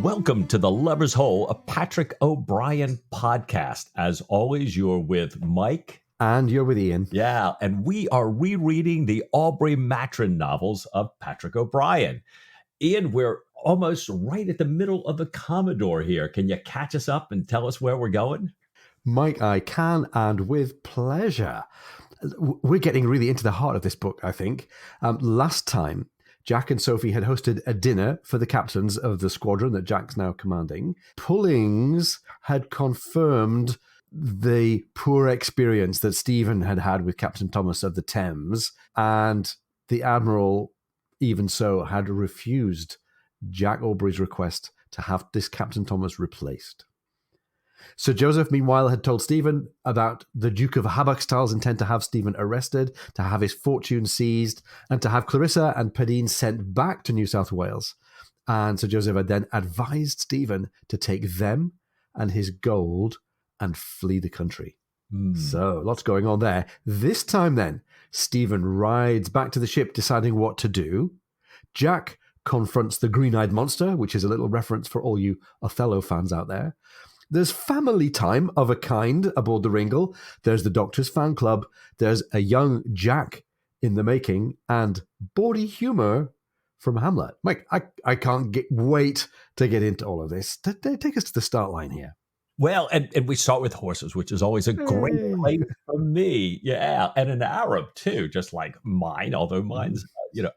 Welcome to the Lover's Hole, a Patrick O'Brien podcast. As always, you're with Mike. And you're with Ian. Yeah, and we are rereading the Aubrey Maturin novels of Patrick O'Brien. Ian, we're almost right at the middle of the Commodore here. Can you catch us up and tell us where we're going? Mike, I can, and with pleasure. We're getting really into the heart of this book, I think. Last time, Jack and Sophie had hosted a dinner for the captains of the squadron that Jack's now commanding. Pullings had confirmed the poor experience that Stephen had had with Captain Thomas of the Thames, and the Admiral, even so, had refused Jack Aubrey's request to have this Captain Thomas replaced. Sir Joseph, meanwhile, had told Stephen about the Duke of Haberstall's intent to have Stephen arrested, to have his fortune seized, and to have Clarissa and Padine sent back to New South Wales. And Sir Joseph had then advised Stephen to take them and his gold and flee the country. So, lots going on there. This time then, Stephen rides back to the ship deciding what to do. Jack confronts the green-eyed monster, which is a little reference for all you Othello fans out there. There's family time of a kind aboard the Ringle. There's the Doctor's fan club. There's a young Jack in the making, and bawdy humour from Hamlet. Mike, I can't wait to get into all of this. Take us to the start line here. Well, and we start with horses, which is always a great place for me. Yeah, and an Arab, too, just like mine, although mine's,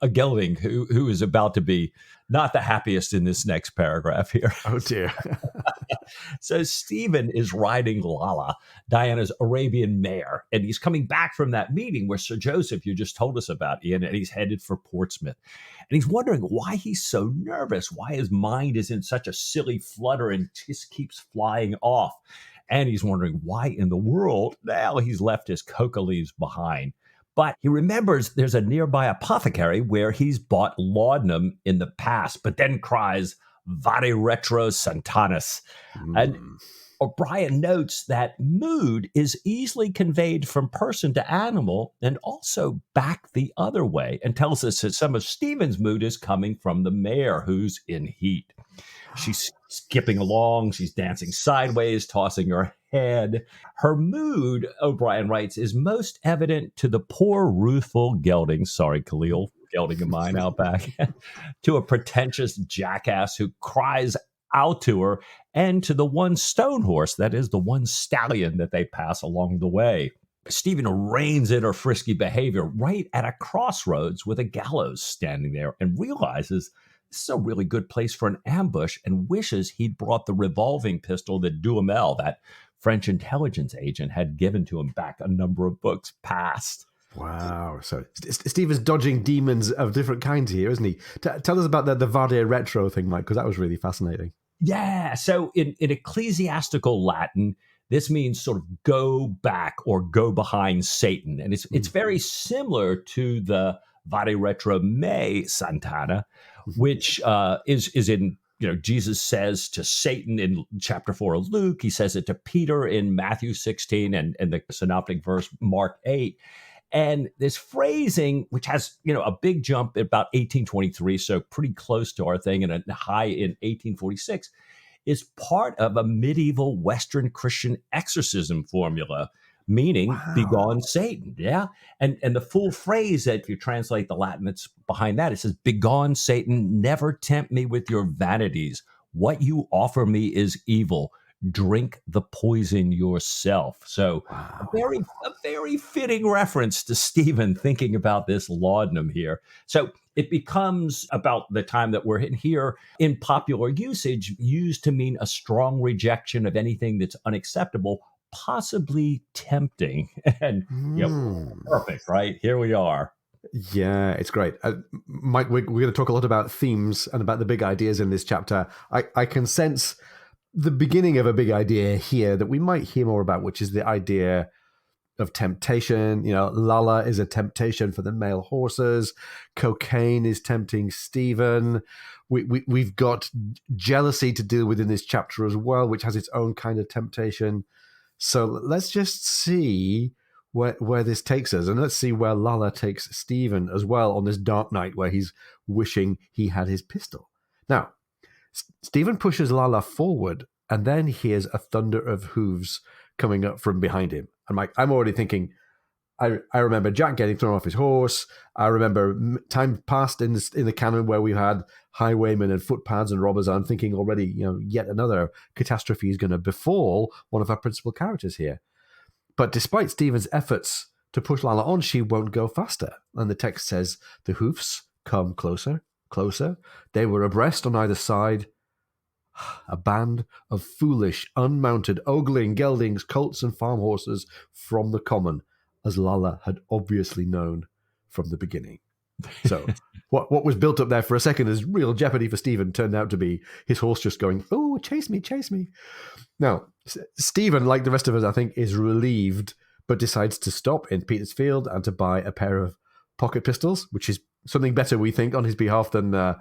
a gelding who is about to be not the happiest in this next paragraph here. Oh, dear. So Stephen is riding Lala, Diana's Arabian mare, and he's coming back from that meeting where Sir Joseph, you just told us about, Ian, and he's headed for Portsmouth. And he's wondering why he's so nervous, why his mind is in such a silly flutter and just keeps flying off. And he's wondering why in the world now he's left his coca leaves behind. But he remembers there's a nearby apothecary where he's bought laudanum in the past, but then cries, Vade retro Santanus. And O'Brien notes that mood is easily conveyed from person to animal and also back the other way, and tells us that some of Stephen's mood is coming from the mare who's in heat. She's skipping along, she's dancing sideways, tossing her head. Her mood, O'Brien writes, is most evident to the poor, ruthful gelding, sorry, Khalil, gelding of mine out back, to a pretentious jackass who cries out to her, and to the one stone horse, that is the one stallion that they pass along the way. Stephen reins in her frisky behavior right at a crossroads with a gallows standing there and realizes this is a really good place for an ambush and wishes he'd brought the revolving pistol that Duhamel, that French intelligence agent, had given to him back a number of books past. Wow. So Stephen's dodging demons of different kinds here, isn't he? Tell us about the Vade retro thing, Mike, because that was really fascinating. Yeah. So in ecclesiastical Latin, this means sort of go back or go behind Satan. And it's very similar to the Vade retro me Santana, which is in, Jesus says to Satan in chapter 4 of Luke. He says it to Peter in Matthew 16 and the synoptic verse Mark 8. And this phrasing, which has, a big jump at about 1823, so pretty close to our thing, and a high in 1846, is part of a medieval Western Christian exorcism formula, meaning begone Satan. Yeah. And the full phrase, that if you translate the Latin that's behind that, it says, begone Satan, never tempt me with your vanities. What you offer me is evil. Drink the poison yourself. So a very fitting reference to Stephen thinking about this laudanum here. So it becomes, about the time that we're in here, in popular usage, used to mean a strong rejection of anything that's unacceptable, possibly tempting. And perfect, right? Here we are. Yeah, it's great. Mike, we're going to talk a lot about themes and about the big ideas in this chapter. I can sense the beginning of a big idea here that we might hear more about, which is the idea of temptation. Lala is a temptation for the male horses. Cocaine is tempting Stephen. We've got jealousy to deal with in this chapter as well, which has its own kind of temptation. So let's just see where this takes us. And let's see where Lala takes Stephen as well on this dark night where he's wishing he had his pistol. Now, Stephen pushes Lala forward and then hears a thunder of hooves coming up from behind him. And Mike, I'm already thinking, I remember Jack getting thrown off his horse. I remember time past in the canon where we've had highwaymen and footpads and robbers. I'm thinking already, yet another catastrophe is going to befall one of our principal characters here. But despite Stephen's efforts to push Lala on, she won't go faster. And the text says, the hoofs come closer, closer. They were abreast on either side. A band of foolish, unmounted, ogling geldings, colts and farm horses from the common, as Lala had obviously known from the beginning. So what was built up there for a second as real jeopardy for Stephen turned out to be his horse just going, oh, chase me, chase me. Now, Stephen, like the rest of us, I think, is relieved, but decides to stop in Petersfield and to buy a pair of pocket pistols, which is something better, we think, on his behalf than a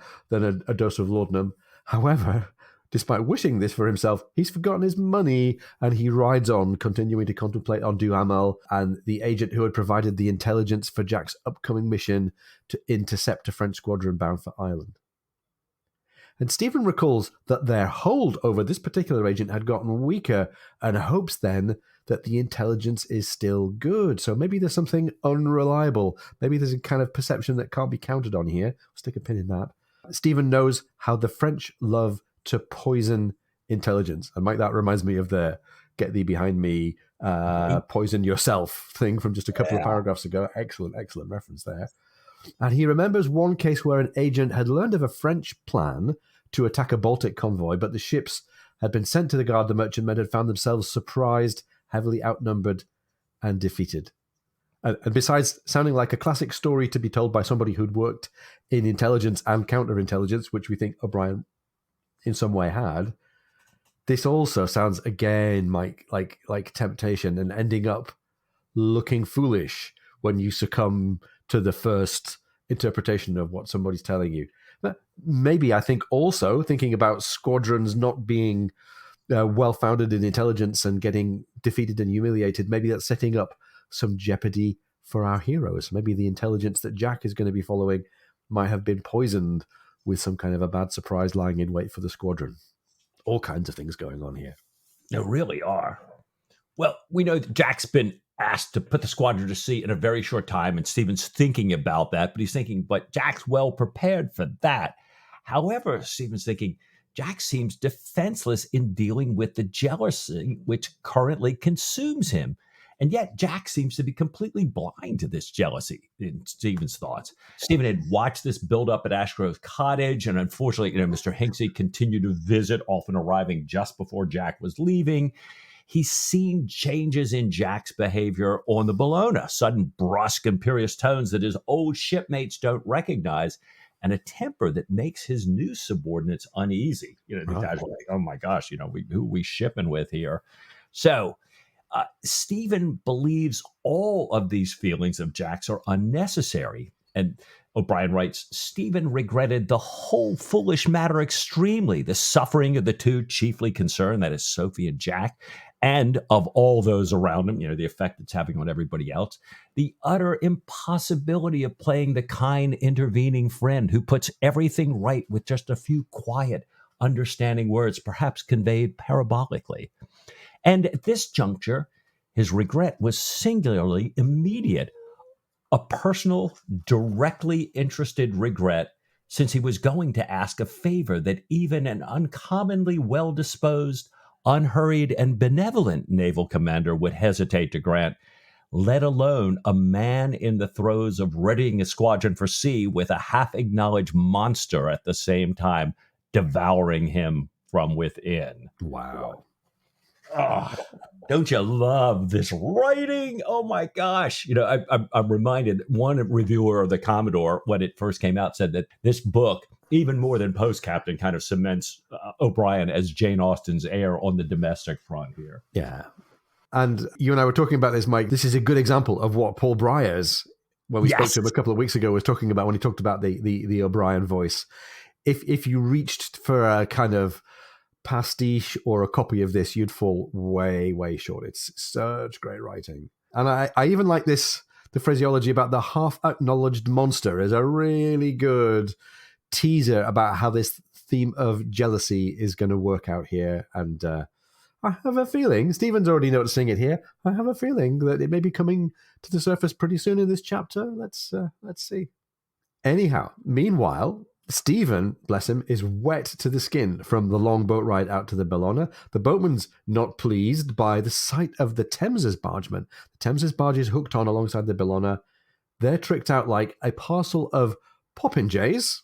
dose of laudanum. However, despite wishing this for himself, he's forgotten his money, and he rides on, continuing to contemplate on Duhamel and the agent who had provided the intelligence for Jack's upcoming mission to intercept a French squadron bound for Ireland. And Stephen recalls that their hold over this particular agent had gotten weaker and hopes then that the intelligence is still good. So maybe there's something unreliable. Maybe there's a kind of perception that can't be counted on here. Stick a pin in that. Stephen knows how the French love to poison intelligence. And Mike, that reminds me of the get thee behind me, poison yourself thing from just a couple of paragraphs ago. Excellent reference there. And he remembers one case where an agent had learned of a French plan to attack a Baltic convoy, but the ships had been sent to guard the merchantmen had found themselves surprised, heavily outnumbered, and defeated. And besides sounding like a classic story to be told by somebody who'd worked in intelligence and counterintelligence, which we think O'Brien in some way had, this also sounds again, Mike, like temptation and ending up looking foolish when you succumb to the first interpretation of what somebody's telling you. But maybe I think also thinking about squadrons not being well-founded in intelligence and getting defeated and humiliated, maybe that's setting up some jeopardy for our heroes. Maybe the intelligence that Jack is going to be following might have been poisoned with some kind of a bad surprise lying in wait for the squadron. All kinds of things going on here. There really are. Well, we know that Jack's been asked to put the squadron to sea in a very short time, and Stephen's thinking about that, but he's thinking, but Jack's well prepared for that. However, Stephen's thinking, Jack seems defenseless in dealing with the jealousy which currently consumes him. And yet Jack seems to be completely blind to this jealousy, in Stephen's thoughts. Stephen had watched this build up at Ashgrove Cottage, and unfortunately, Mr. Hinksey continued to visit, often arriving just before Jack was leaving. He's seen changes in Jack's behavior on the Bellona, sudden brusque, imperious tones that his old shipmates don't recognize, and a temper that makes his new subordinates uneasy. These guys are like, oh my gosh, who we shipping with here? So Stephen believes all of these feelings of Jack's are unnecessary. And O'Brien writes, Stephen regretted the whole foolish matter extremely, the suffering of the two chiefly concerned, that is Sophie and Jack, and of all those around him, the effect it's having on everybody else, the utter impossibility of playing the kind intervening friend who puts everything right with just a few quiet, understanding words, perhaps conveyed parabolically. And at this juncture, his regret was singularly immediate, a personal, directly interested regret, since he was going to ask a favor that even an uncommonly well-disposed, unhurried, and benevolent naval commander would hesitate to grant, let alone a man in the throes of readying a squadron for sea with a half-acknowledged monster at the same time devouring him from within. Wow. Oh, don't you love this writing? Oh my gosh. I'm reminded, one reviewer of the Commodore, when it first came out, said that this book, even more than Post Captain, kind of cements O'Brien as Jane Austen's heir on the domestic front here. Yeah. And you and I were talking about this, Mike. This is a good example of what Paul Briers, when we spoke to him a couple of weeks ago, was talking about when he talked about the O'Brien voice. If you reached for a kind of pastiche or a copy of this, you'd fall way, way short. It's such great writing. And I even like this, the phraseology about the half-acknowledged monster is a really good teaser about how this theme of jealousy is going to work out here. And I have a feeling, Stephen's already noticing it here, I have a feeling that it may be coming to the surface pretty soon in this chapter. Let's see. Anyhow, meanwhile, Stephen, bless him, is wet to the skin from the long boat ride out to the Bellona. The boatman's not pleased by the sight of the Thameses bargeman. The Thameses barge is hooked on alongside the Bellona. They're tricked out like a parcel of popinjays,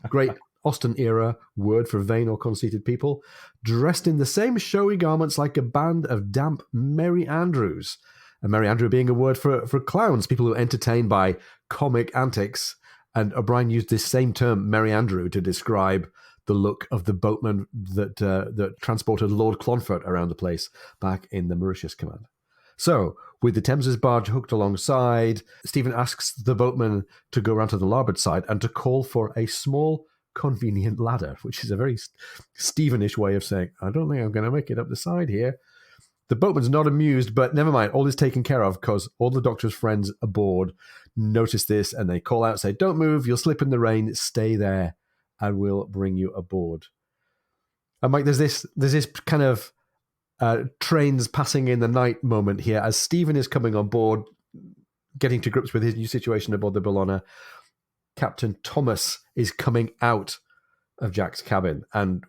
great Austen era word for vain or conceited people, dressed in the same showy garments like a band of damp Merry Andrews. And Merry Andrew being a word for clowns, people who entertain by comic antics. And O'Brien used this same term, Merry Andrew, to describe the look of the boatman that transported Lord Clonfert around the place back in the Mauritius Command. So, with the Thameses barge hooked alongside, Stephen asks the boatman to go around to the larboard side and to call for a small, convenient ladder, which is a very Stephenish way of saying, I don't think I'm going to make it up the side here. The boatman's not amused, but never mind. All is taken care of because all the Doctor's friends aboard notice this and they call out, say, don't move, you'll slip in the rain, stay there, and we'll bring you aboard. And Mike, there's this kind of trains passing in the night moment here as Stephen is coming on board, getting to grips with his new situation aboard the Bellona. Captain Thomas is coming out of Jack's cabin, and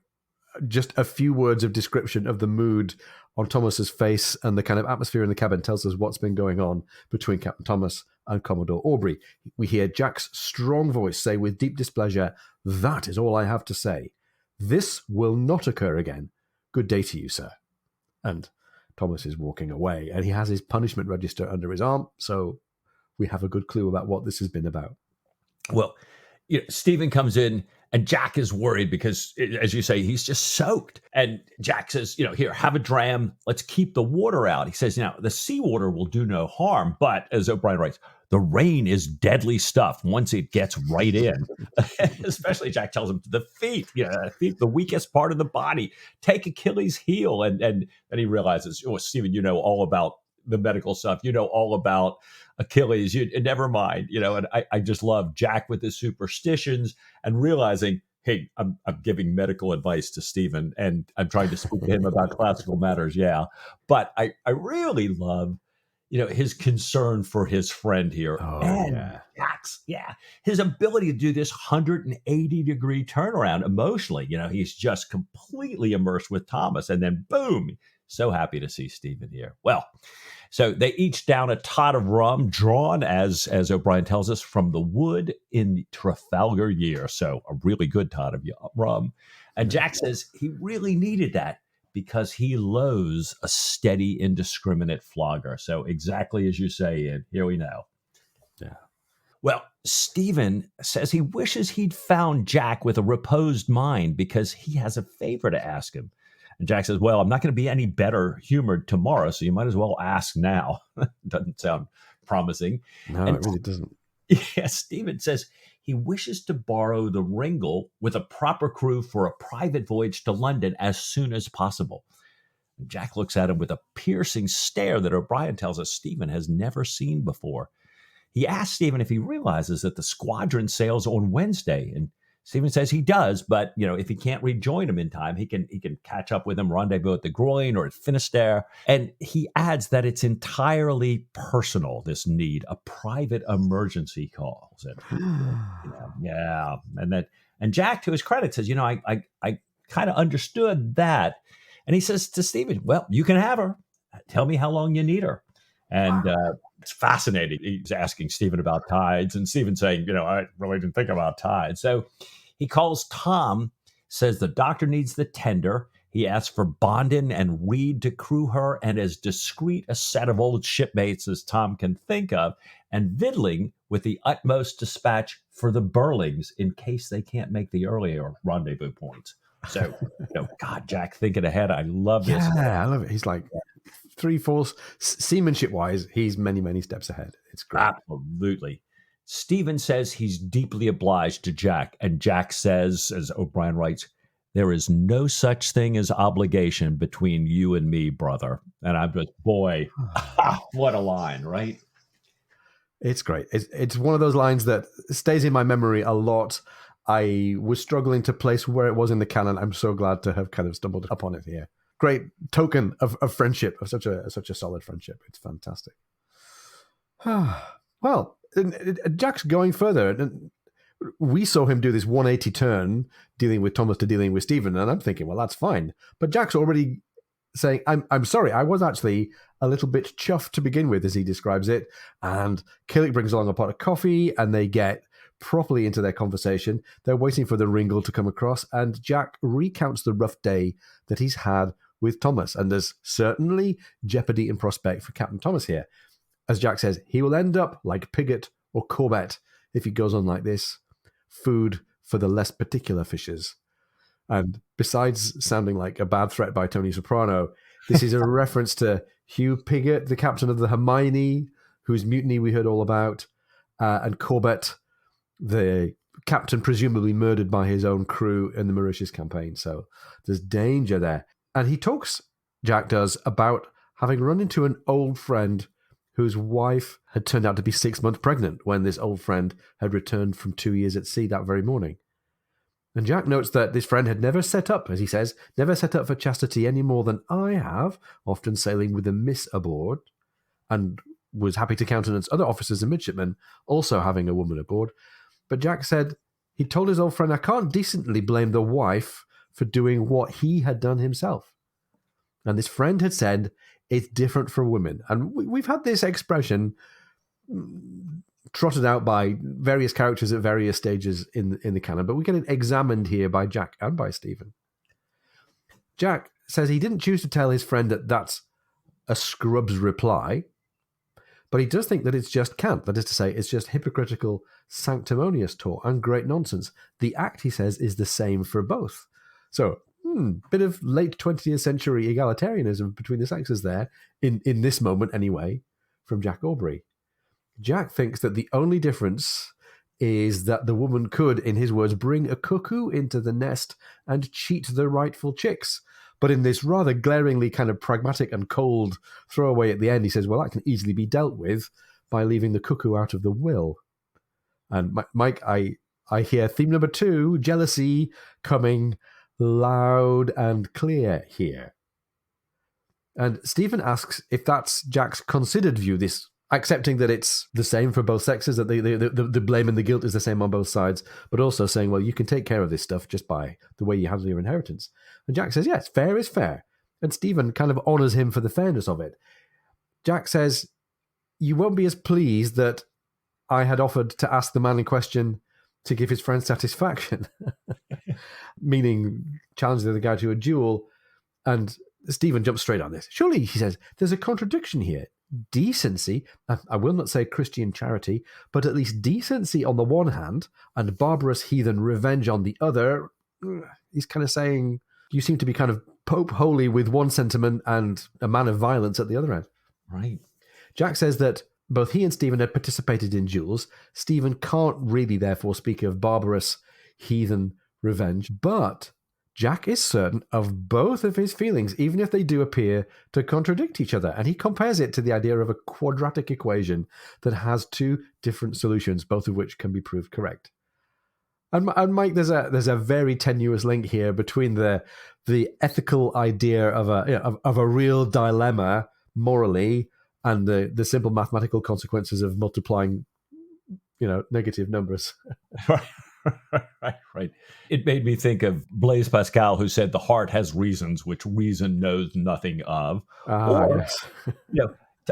just a few words of description of the mood on Thomas's face and the kind of atmosphere in the cabin tells us what's been going on between Captain Thomas and Commodore Aubrey. We hear Jack's strong voice say with deep displeasure, that is all I have to say. This will not occur again. Good day to you, sir. And Thomas is walking away, and he has his punishment register under his arm, so we have a good clue about what this has been about. Well, Stephen comes in, and Jack is worried because, as you say, he's just soaked. And Jack says, here, have a dram. Let's keep the water out. He says, the seawater will do no harm. But as O'Brien writes, the rain is deadly stuff once it gets right in. Especially, Jack tells him, the feet, the weakest part of the body. Take Achilles' heel. And then he realizes, Stephen, you know all about the medical stuff. You know all about Achilles. Never mind. And I just love Jack with his superstitions and realizing, hey, I'm giving medical advice to Stephen and I'm trying to speak to him about classical matters. Yeah. But I really love, his concern for his friend here. Oh, and yeah. Jack's, his ability to do this 180-degree turnaround emotionally. He's just completely immersed with Thomas, and then boom, so happy to see Stephen here. Well, so they each down a tot of rum drawn, as O'Brien tells us, from the wood in Trafalgar year. So a really good tot of rum. And Jack says he really needed that because he loathes a steady, indiscriminate flogger. So exactly as you say, Ian, here we know. Yeah. Well, Stephen says he wishes he'd found Jack with a reposed mind because he has a favor to ask him. And Jack says, well, I'm not going to be any better humored tomorrow, so you might as well ask now. Doesn't sound promising. No, it really doesn't. Yeah, Stephen says he wishes to borrow the Ringle with a proper crew for a private voyage to London as soon as possible. And Jack looks at him with a piercing stare that O'Brien tells us Stephen has never seen before. He asks Stephen if he realizes that the squadron sails on Wednesday, and Stephen says he does, but if he can't rejoin him in time, he can catch up with him, rendezvous at the Groin or at Finisterre. And he adds that it's entirely personal, this need, a private emergency call. Yeah. And Jack, to his credit, says, I kind of understood that. And he says to Stephen, well, you can have her. Tell me how long you need her. And it's fascinating. He's asking Stephen about tides, and Stephen saying, I really didn't think about tides. So he calls Tom, says the doctor needs the tender. He asks for Bondin and Reed to crew her, and as discreet a set of old shipmates as Tom can think of, and Vidling with the utmost dispatch for the Burlings in case they can't make the earlier rendezvous points. So, God, Jack thinking ahead. I love this. Yeah, I love it. He's like 3/4 seamanship wise. He's many, many steps ahead. It's great. Absolutely. Stephen says he's deeply obliged to Jack, and Jack says, as O'Brien writes, there is no such thing as obligation between you and me, brother. And I'm just, boy, what a line, right? It's great. It's one of those lines that stays in my memory a lot. I was struggling to place where it was in the canon. I'm so glad to have kind of stumbled upon it here. Great token of friendship, of such a solid friendship. It's fantastic. Well, Jack's going further. And we saw him do this 180 turn, dealing with Thomas to dealing with Stephen, and I'm thinking, well, that's fine. But Jack's already saying, I'm sorry, I was actually a little bit chuffed to begin with, as he describes it. And Killick brings along a pot of coffee, and they get properly into their conversation. They're waiting for the Ringle to come across, and Jack recounts the rough day that he's had with Thomas. And there's certainly jeopardy in prospect for Captain Thomas here. As Jack says, he will end up like Pigott or Corbett if he goes on like this. Food for the less particular fishes. And besides sounding like a bad threat by Tony Soprano, this is a reference to Hugh Pigott, the captain of the Hermione, whose mutiny we heard all about, and Corbett, the captain presumably murdered by his own crew in the Mauritius campaign. So there's danger there. And he talks, Jack does, about having run into an old friend whose wife had turned out to be 6 months pregnant when this old friend had returned from 2 years at sea that very morning. And Jack notes that this friend had never set up, as he says, never set up for chastity any more than I have, often sailing with a miss aboard, and was happy to countenance other officers and midshipmen also having a woman aboard. But Jack said he told his old friend, I can't decently blame the wife for doing what he had done himself. And this friend had said, it's different for women. And we've had this expression trotted out by various characters at various stages in the canon, but we get it examined here by Jack and by Stephen. Jack says he didn't choose to tell his friend that that's a scrub's reply, but he does think that it's just cant. That is to say, it's just hypocritical, sanctimonious talk and great nonsense. The act, he says, is the same for both. So, bit of late 20th century egalitarianism between the sexes there, in this moment anyway, from Jack Aubrey. Jack thinks that the only difference is that the woman could, in his words, bring a cuckoo into the nest and cheat the rightful chicks. But in this rather glaringly kind of pragmatic and cold throwaway at the end, he says, well, that can easily be dealt with by leaving the cuckoo out of the will. And Mike, I hear theme number 2, jealousy, coming loud and clear here. And Stephen asks if that's Jack's considered view, this accepting that it's the same for both sexes, that the blame and the guilt is the same on both sides, but also saying, well, you can take care of this stuff just by the way you handle your inheritance. And Jack says, yes, fair is fair. And Stephen kind of honours him for the fairness of it. Jack says, you won't be as pleased that I had offered to ask the man in question to give his friend satisfaction, meaning challenging the guy to a duel. And Stephen jumps straight on this. Surely, he says, there's a contradiction here. Decency, I will not say Christian charity, but at least decency on the one hand and barbarous heathen revenge on the other. He's kind of saying, you seem to be kind of Pope holy with one sentiment and a man of violence at the other end. Right. Jack says that both he and Stephen had participated in duels. Stephen can't really therefore speak of barbarous heathen revenge, but Jack is certain of both of his feelings, even if they do appear to contradict each other. And he compares it to the idea of a quadratic equation that has two different solutions, both of which can be proved correct. And Mike, there's a very tenuous link here between the ethical idea of a real dilemma morally and the simple mathematical consequences of multiplying, negative numbers. Right. It made me think of Blaise Pascal, who said the heart has reasons which reason knows nothing of. Yes.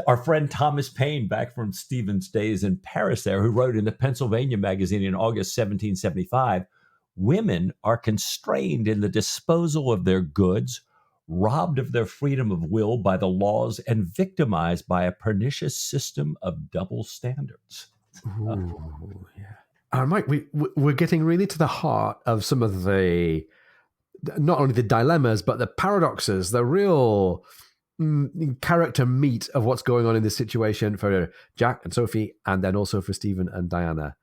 Our friend Thomas Paine, back from Stephen's days in Paris there, who wrote in the Pennsylvania magazine in August 1775, women are constrained in the disposal of their goods, robbed of their freedom of will by the laws, and victimized by a pernicious system of double standards. Ooh, yeah. Mike, we're getting really to the heart of some of the, not only the dilemmas, but the paradoxes, the real character meat of what's going on in this situation for Jack and Sophie, and then also for Stephen and Diana.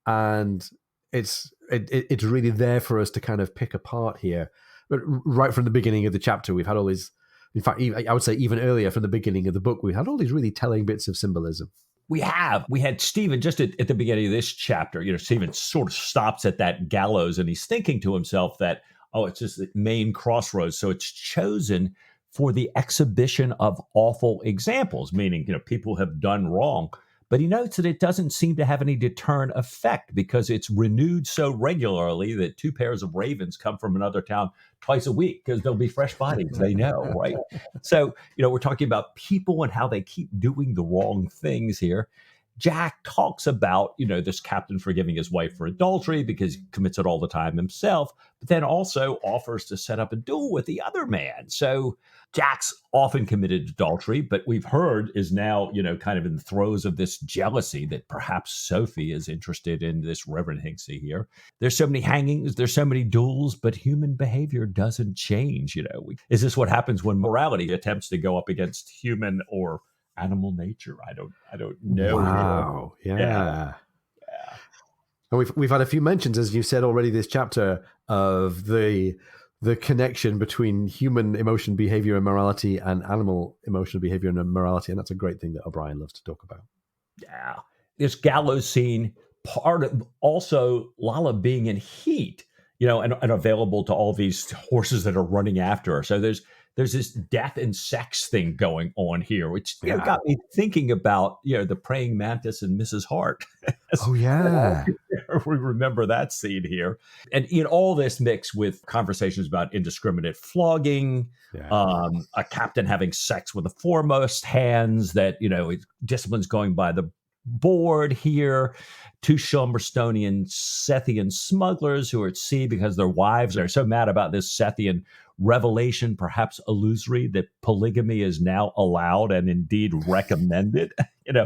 And it's really there for us to kind of pick apart here. But right from the beginning of the chapter, we've had all these, in fact, I would say even earlier from the beginning of the book, we had all these really telling bits of symbolism. We had Stephen just at the beginning of this chapter. Stephen sort of stops at that gallows and he's thinking to himself that, oh, it's just the main crossroads. So it's chosen for the exhibition of awful examples, meaning, people have done wrong. But he notes that it doesn't seem to have any deterrent effect because it's renewed so regularly that 2 pairs of ravens come from another town twice a week because there'll be fresh bodies, they know, right? So, we're talking about people and how they keep doing the wrong things here. Jack talks about, this captain forgiving his wife for adultery because he commits it all the time himself, but then also offers to set up a duel with the other man. So Jack's often committed adultery, but we've heard is now, kind of in the throes of this jealousy that perhaps Sophie is interested in this Reverend Hinksey here. There's so many hangings, there's so many duels, but human behavior doesn't change. Is this what happens when morality attempts to go up against human or animal nature? I don't know. Wow. Yeah. And we've had a few mentions, as you said already, this chapter of the connection between human emotion, behavior, and morality, and animal emotion, behavior, and morality, and that's a great thing that O'Brien loves to talk about. Yeah, this gallows scene, part of also Lala being in heat, and available to all these horses that are running after her. So there's this death and sex thing going on here, which got me thinking about the praying mantis and Mrs. Hart. Oh yeah, we remember that scene here, and all this mixed with conversations about indiscriminate flogging, a captain having sex with the foremost hands, that discipline's going by the board here. 2 Shelmerstonian Sethian smugglers who are at sea because their wives are so mad about this Sethian revelation, perhaps illusory, that polygamy is now allowed and indeed recommended. So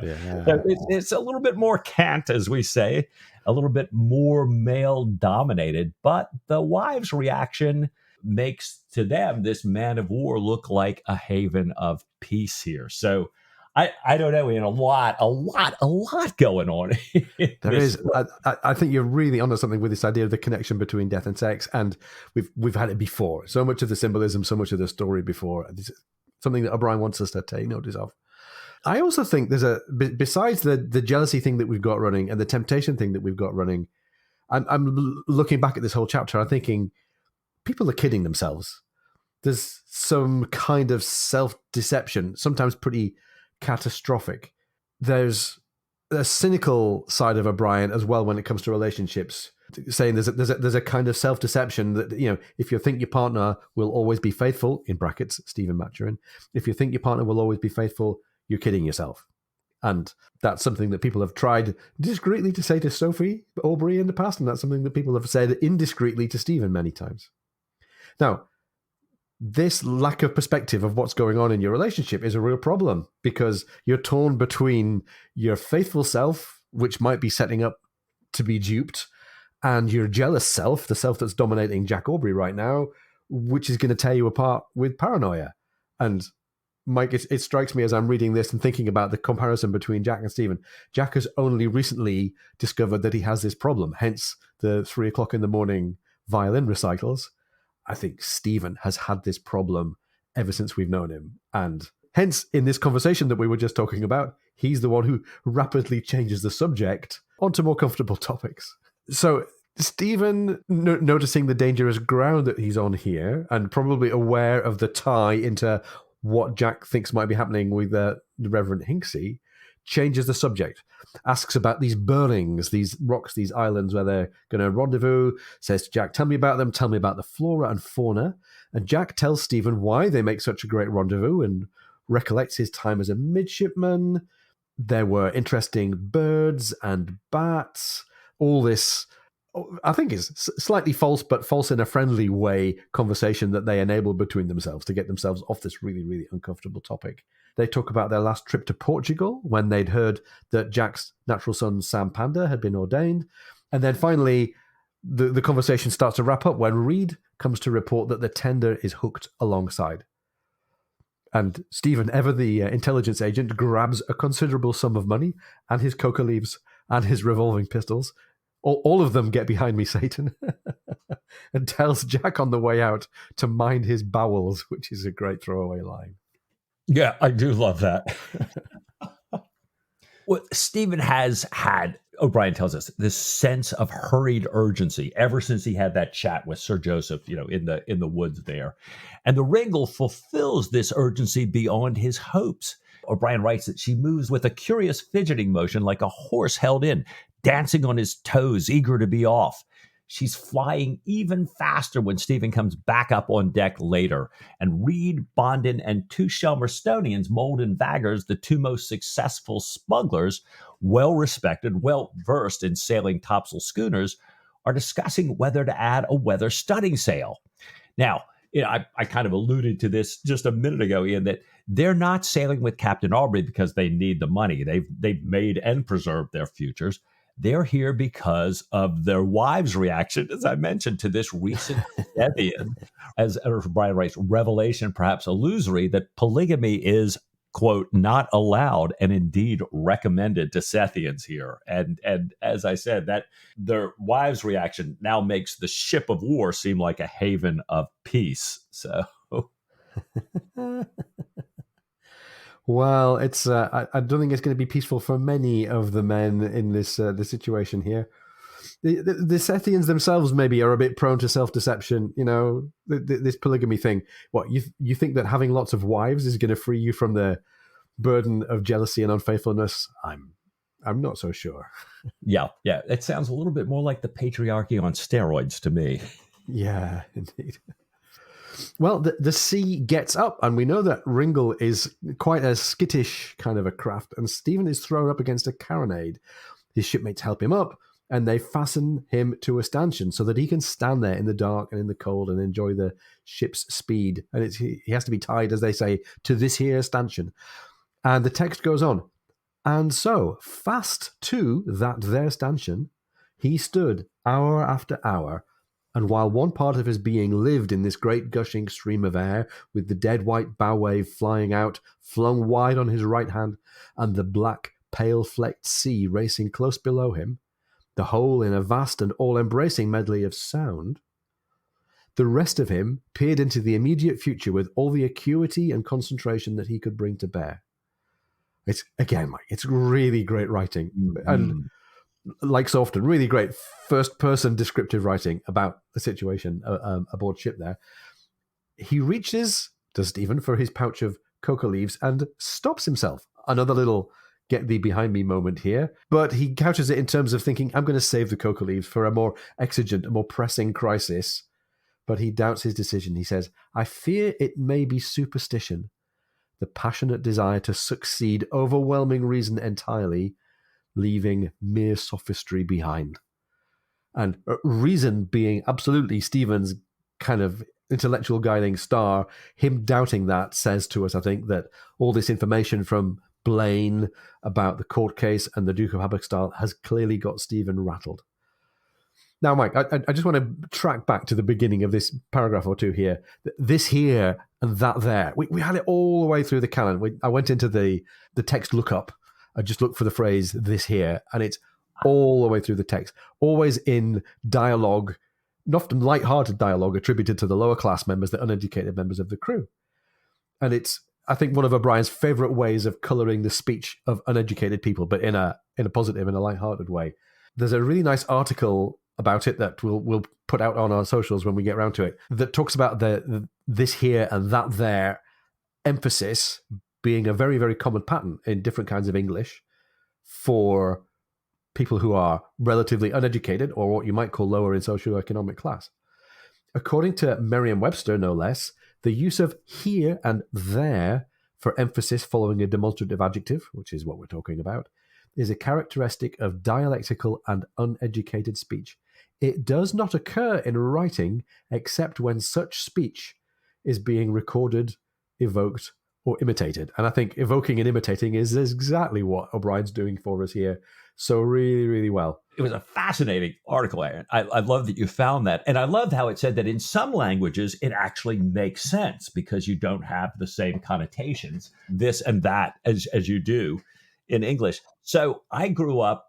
it's a little bit more cant, as we say, a little bit more male dominated, but the wives' reaction makes to them this man of war look like a haven of peace here. So I don't know, Ian, a lot going on. There is. I think you're really onto something with this idea of the connection between death and sex, and we've had it before. So much of the symbolism, so much of the story before. This is something that O'Brien wants us to take notice of. I also think there's besides the jealousy thing that we've got running and the temptation thing that we've got running, I'm looking back at this whole chapter, I'm thinking people are kidding themselves. There's some kind of self-deception, sometimes pretty catastrophic. There's a cynical side of O'Brien as well when it comes to relationships, saying there's a kind of self-deception that, if you think your partner will always be faithful, in brackets, Stephen Maturin, if you think your partner will always be faithful, you're kidding yourself. And that's something that people have tried discreetly to say to Sophie Aubrey in the past, and that's something that people have said indiscreetly to Stephen many times. Now, this lack of perspective of what's going on in your relationship is a real problem, because you're torn between your faithful self, which might be setting up to be duped, and your jealous self, the self that's dominating Jack Aubrey right now, which is going to tear you apart with paranoia. And Mike, it strikes me as I'm reading this and thinking about the comparison between Jack and Stephen. Jack has only recently discovered that he has this problem, hence the 3 o'clock in the morning violin recitals. I think Stephen has had this problem ever since we've known him. And hence, in this conversation that we were just talking about, he's the one who rapidly changes the subject onto more comfortable topics. So Stephen, noticing the dangerous ground that he's on here, and probably aware of the tie into what Jack thinks might be happening with the Reverend Hinksey, changes the subject, asks about these burlings, these rocks, these islands where they're going to rendezvous, says to Jack, tell me about them, tell me about the flora and fauna. And Jack tells Stephen why they make such a great rendezvous and recollects his time as a midshipman. There were interesting birds and bats, all this, I think is slightly false, but false in a friendly way, conversation that they enable between themselves to get themselves off this really, really uncomfortable topic. They talk about their last trip to Portugal when they'd heard that Jack's natural son, Sam Panda, had been ordained. And then finally, the conversation starts to wrap up when Reed comes to report that the tender is hooked alongside. And Stephen, ever the intelligence agent, grabs a considerable sum of money and his coca leaves and his revolving pistols. All of them get behind me, Satan, and tells Jack on the way out to mind his bowels, which is a great throwaway line. Yeah, I do love that. Well, Stephen has had, O'Brien tells us, this sense of hurried urgency ever since he had that chat with Sir Joseph, in the woods there. And the Ringle fulfills this urgency beyond his hopes. O'Brien writes that she moves with a curious fidgeting motion like a horse held in, dancing on his toes, eager to be off. She's flying even faster when Stephen comes back up on deck later. And Reed, Bondin, and two Shelmerstonians, Mold and Vaggers, the two most successful smugglers, well respected, well versed in sailing topsail schooners, are discussing whether to add a weather studding sail. Now, I kind of alluded to this just a minute ago, Ian, that they're not sailing with Captain Aubrey because they need the money. They've made and preserved their futures. They're here because of their wives' reaction, as I mentioned, to this recent Sethian, as Brian writes, revelation, perhaps illusory, that polygamy is, quote, not allowed and indeed recommended to Sethians here. And as I said, that their wives' reaction now makes the ship of war seem like a haven of peace. So. Well, it's I don't think it's going to be peaceful for many of the men in this the situation here. The Sethians themselves maybe are a bit prone to self-deception. This polygamy thing. What you think that having lots of wives is going to free you from the burden of jealousy and unfaithfulness? I'm not so sure. Yeah. It sounds a little bit more like the patriarchy on steroids to me. Yeah, indeed. Well, the sea gets up, and we know that Ringle is quite a skittish kind of a craft, and Stephen is thrown up against a carronade. His shipmates help him up, and they fasten him to a stanchion so that he can stand there in the dark and in the cold and enjoy the ship's speed. And he has to be tied, as they say, to this here stanchion. And the text goes on. And so, fast to that there stanchion, he stood hour after hour, and while one part of his being lived in this great gushing stream of air, with the dead white bow wave flying out, flung wide on his right hand, and the black, pale-flecked sea racing close below him, the whole in a vast and all-embracing medley of sound, the rest of him peered into the immediate future with all the acuity and concentration that he could bring to bear. It's, again, Mike, it's really great writing. Mm-hmm. And like so often, really great first-person descriptive writing about the situation aboard ship there. He reaches to Stephen for his pouch of coca leaves and stops himself. Another little get thee behind me moment here. But he couches it in terms of thinking, I'm going to save the coca leaves for a more exigent, a more pressing crisis. But he doubts his decision. He says, I fear it may be superstition, the passionate desire to succeed, overwhelming reason entirely, leaving mere sophistry behind. And reason being absolutely Stephen's kind of intellectual guiding star, him doubting that says to us, I think, that all this information from Blaine about the court case and the Duke of Haberstall has clearly got Stephen rattled. Now, Mike, I just want to track back to the beginning of this paragraph or two here. This here and that there. We had it all the way through the canon. I went into the text lookup. I just looked for the phrase this here, and it's all the way through the text, always in dialogue, often light-hearted dialogue attributed to the lower class members, the uneducated members of the crew. And it's, I think, one of O'Brien's favorite ways of coloring the speech of uneducated people, but in a positive and a light-hearted way. There's a really nice article about it that we'll put out on our socials when we get around to it, that talks about the this here and that there emphasis being a very, very common pattern in different kinds of English for people who are relatively uneducated or what you might call lower in socioeconomic class. According to Merriam-Webster, no less, the use of here and there for emphasis following a demonstrative adjective, which is what we're talking about, is a characteristic of dialectical and uneducated speech. It does not occur in writing except when such speech is being recorded, evoked, or imitated. And I think evoking and imitating is exactly what O'Brien's doing for us here. So really, really well. It was a fascinating article, Aaron. I love that you found that. And I loved how it said that in some languages, it actually makes sense because you don't have the same connotations, this and that, as you do in English. So I grew up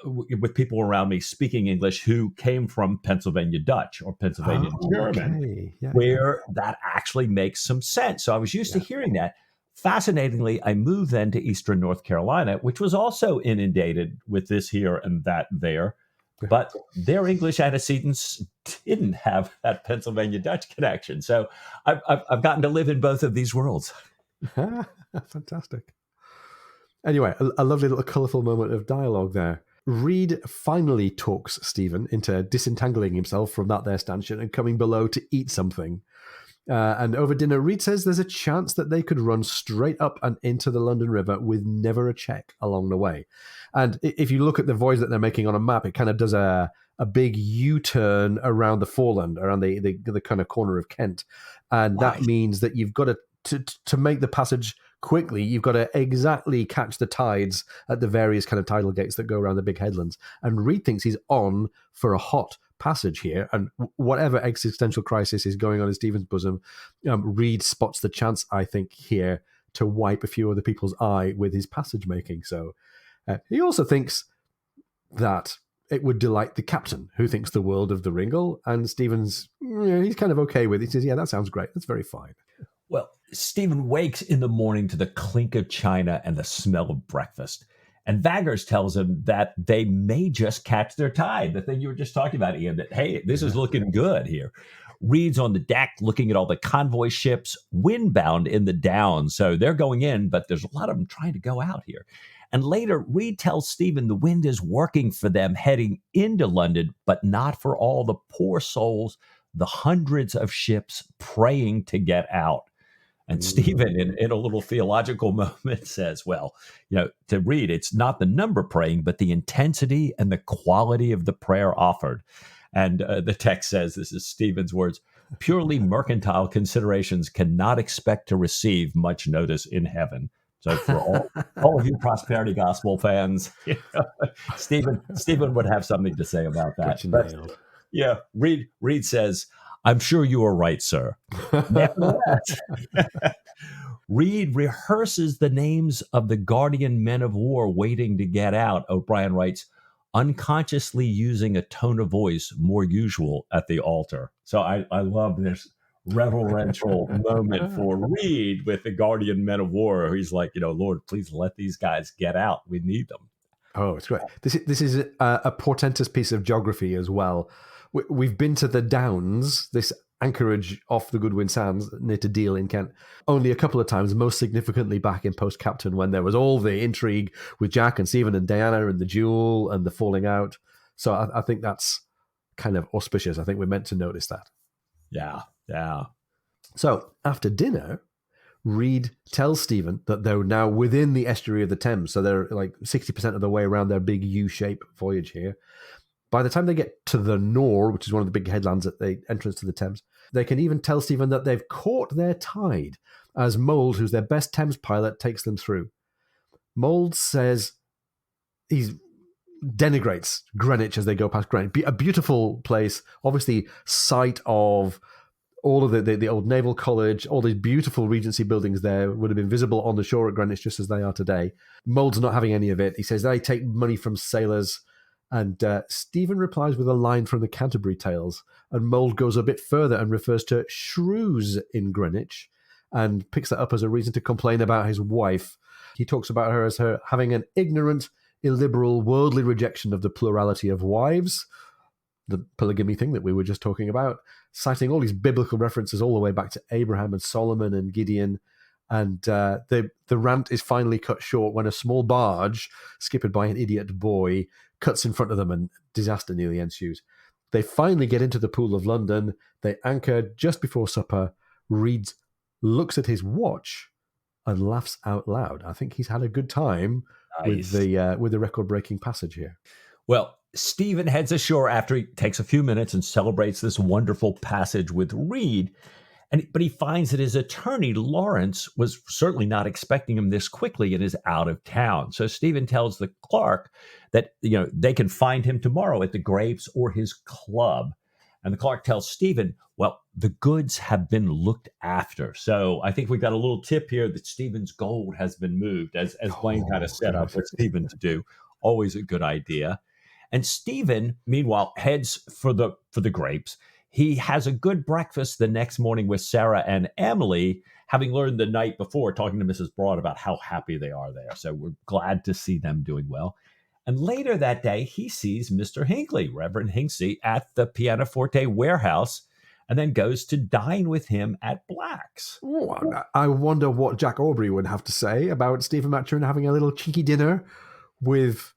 with people around me speaking English who came from Pennsylvania Dutch or Pennsylvania German, where that actually makes some sense. So I was used to hearing that. Fascinatingly, I moved then to eastern North Carolina, which was also inundated with this here and that there. But their English antecedents didn't have that Pennsylvania Dutch connection. So I've gotten to live in both of these worlds. Fantastic. Anyway, a lovely little colourful moment of dialogue there. Reed finally talks Stephen into disentangling himself from that there stanchion and coming below to eat something. And over dinner, Reed says there's a chance that they could run straight up and into the London River with never a check along the way. And if you look at the voyage that they're making on a map, it kind of does a big U-turn around the foreland, around the kind of corner of Kent. And that means that you've got to make the passage quickly, you've got to exactly catch the tides at the various kind of tidal gates that go around the big headlands. And Reed thinks he's on for a hot passage here, and whatever existential crisis is going on in Stephen's bosom, Reed spots the chance, I think, here to wipe a few other people's eye with his passage making. So he also thinks that it would delight the captain, who thinks the world of the Ringle, and Stephen's, he's kind of okay with it. He says, yeah, that sounds great. That's very fine. Well, Stephen wakes in the morning to the clink of china and the smell of breakfast. And Vaggers tells him that they may just catch their tide, the thing you were just talking about, Ian, that, hey, this is looking good here. Reed's on the deck looking at all the convoy ships, windbound in the Downs. So they're going in, but there's a lot of them trying to go out here. And later, Reed tells Stephen the wind is working for them heading into London, but not for all the poor souls, the hundreds of ships praying to get out. And Stephen, in a little theological moment, says, well, to Reed, it's not the number praying, but the intensity and the quality of the prayer offered. And the text says, this is Stephen's words, purely mercantile considerations cannot expect to receive much notice in heaven. So for all of you prosperity gospel fans, Stephen would have something to say about that. But, yeah, Reed says, I'm sure you are right, sir. Nevertheless, Reed rehearses the names of the guardian men of war waiting to get out, O'Brien writes, unconsciously using a tone of voice more usual at the altar. So I love this reverential moment for Reed with the guardian men of war. He's like, Lord, please let these guys get out. We need them. Oh, it's great. This is a portentous piece of geography as well. We've been to the Downs, this anchorage off the Goodwin Sands near to Deal in Kent, only a couple of times, most significantly back in Post Captain when there was all the intrigue with Jack and Stephen and Diana and the duel and the falling out. So I think that's kind of auspicious. I think we're meant to notice that. Yeah. So after dinner, Reed tells Stephen that they're now within the estuary of the Thames. So they're like 60% of the way around their big U-shape voyage here. By the time they get to the Nore, which is one of the big headlands at the entrance to the Thames, they can even tell Stephen that they've caught their tide as Mould, who's their best Thames pilot, takes them through. Mould says he denigrates Greenwich as they go past Greenwich. A beautiful place, obviously site of all of the old Naval College, all these beautiful Regency buildings there would have been visible on the shore at Greenwich just as they are today. Mould's not having any of it. He says they take money from sailors. And Stephen replies with a line from the Canterbury Tales, and Mould goes a bit further and refers to shrews in Greenwich and picks that up as a reason to complain about his wife. He talks about her as her having an ignorant, illiberal, worldly rejection of the plurality of wives, the polygamy thing that we were just talking about, citing all these biblical references all the way back to Abraham and Solomon and Gideon. And the rant is finally cut short when a small barge, skippered by an idiot boy, cuts in front of them and disaster nearly ensues. They finally get into the Pool of London. They anchor just before supper. Reed looks at his watch and laughs out loud. I think he's had a good time with the record-breaking passage here. Well, Stephen heads ashore after he takes a few minutes and celebrates this wonderful passage with Reed. But he finds that his attorney, Lawrence, was certainly not expecting him this quickly and is out of town. So Stephen tells the clerk that, they can find him tomorrow at the Grapes or his club. And the clerk tells Stephen, well, the goods have been looked after. So I think we've got a little tip here that Stephen's gold has been moved, as Blaine kind of set up for Stephen to do. Always a good idea. And Stephen, meanwhile, heads for the Grapes. He has a good breakfast the next morning with Sarah and Emily, having learned the night before, talking to Mrs. Broad about how happy they are there. So we're glad to see them doing well. And later that day, he sees Mr. Hinckley, Reverend Hinksey, at the pianoforte warehouse, and then goes to dine with him at Black's. Oh, I wonder what Jack Aubrey would have to say about Stephen Maturin having a little cheeky dinner with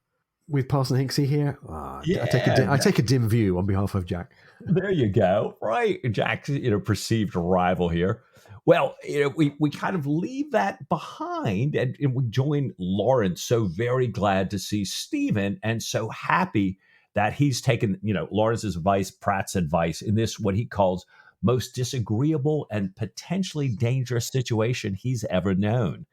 Parson Hinksey here. I take a dim view on behalf of Jack. There you go. Right. Jack's, perceived rival here. Well, we kind of leave that behind and we join Lawrence, so very glad to see Stephen and so happy that he's taken, Lawrence's advice, Pratt's advice in this, what he calls most disagreeable and potentially dangerous situation he's ever known.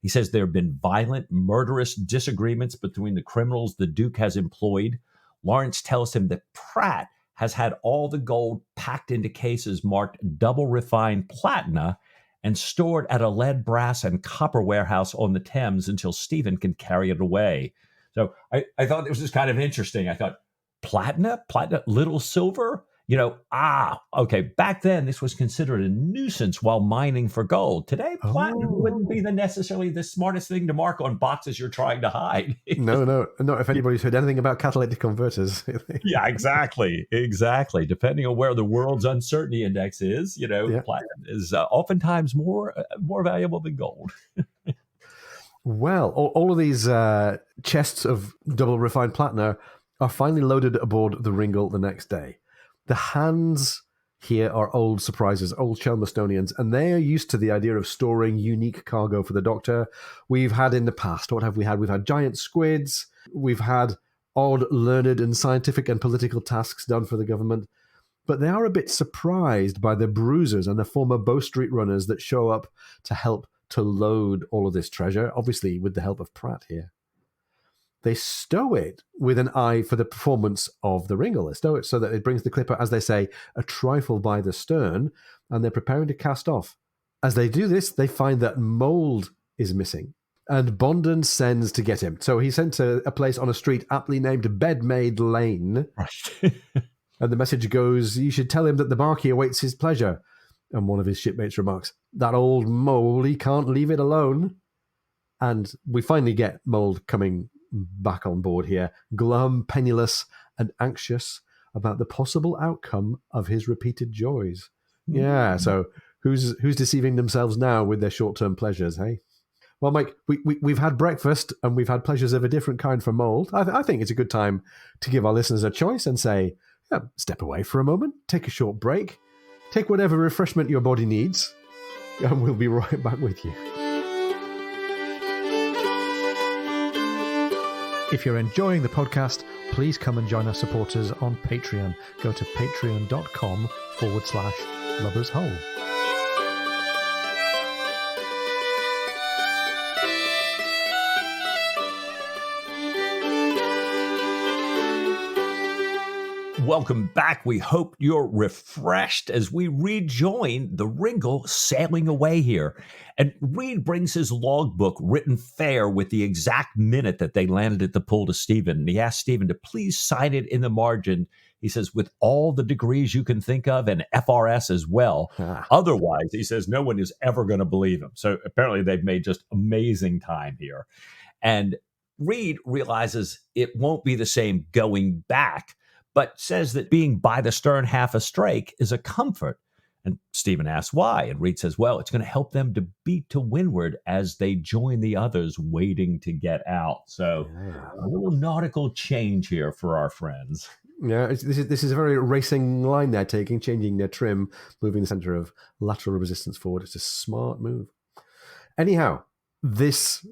He says there have been violent, murderous disagreements between the criminals the Duke has employed. Lawrence tells him that Pratt has had all the gold packed into cases marked double refined platina and stored at a lead, brass, and copper warehouse on the Thames until Stephen can carry it away. So I thought this was kind of interesting. I thought, platina, little silver? Okay, back then this was considered a nuisance while mining for gold. Today, platinum wouldn't be necessarily the smartest thing to mark on boxes you're trying to hide. No. If anybody's heard anything about catalytic converters. Yeah, exactly. Depending on where the world's uncertainty index is, platinum is oftentimes more valuable than gold. Well, all of these chests of double refined platina are finally loaded aboard the Ringle the next day. The hands here are old surprises, old Chelmstonians, and they are used to the idea of storing unique cargo for the Doctor. We've had in the past, what have we had? We've had giant squids. We've had odd, learned and scientific and political tasks done for the government. But they are a bit surprised by the bruisers and the former Bow Street runners that show up to help to load all of this treasure, obviously with the help of Pratt here. They stow it with an eye for the performance of the Ringle. They stow it so that it brings the clipper, as they say, a trifle by the stern, and they're preparing to cast off. As they do this, they find that Mould is missing, and Bonden sends to get him. So he's sent to a place on a street aptly named Bedmaid Lane, and the message goes, you should tell him that the Marquis awaits his pleasure. And one of his shipmates remarks, that old Mould, he can't leave it alone. And we finally get Mould coming back on board here, glum, penniless, and anxious about the possible outcome of his repeated joys. Yeah, so who's deceiving themselves now with their short-term pleasures, hey? Well, Mike, we've had breakfast and we've had pleasures of a different kind for Mould. I think it's a good time to give our listeners a choice and say, step away for a moment, take a short break, take whatever refreshment your body needs, and we'll be right back with you. If you're enjoying the podcast, please come and join our supporters on Patreon. Go to patreon.com/LoversHole. Welcome back. We hope you're refreshed as we rejoin the Ringle sailing away here. And Reed brings his logbook written fair with the exact minute that they landed at the pool to Stephen. And he asks Stephen to please sign it in the margin. He says, with all the degrees you can think of and FRS as well. Otherwise, he says, no one is ever going to believe him. So apparently they've made just amazing time here. And Reed realizes it won't be the same going back, but says that being by the stern half a strake is a comfort. And Stephen asks why. And Reed says, well, it's going to help them to beat to windward as they join the others waiting to get out. So a little nautical change here for our friends. Yeah, this is a very racing line they're taking, changing their trim, moving the center of lateral resistance forward. It's a smart move. Anyhow, this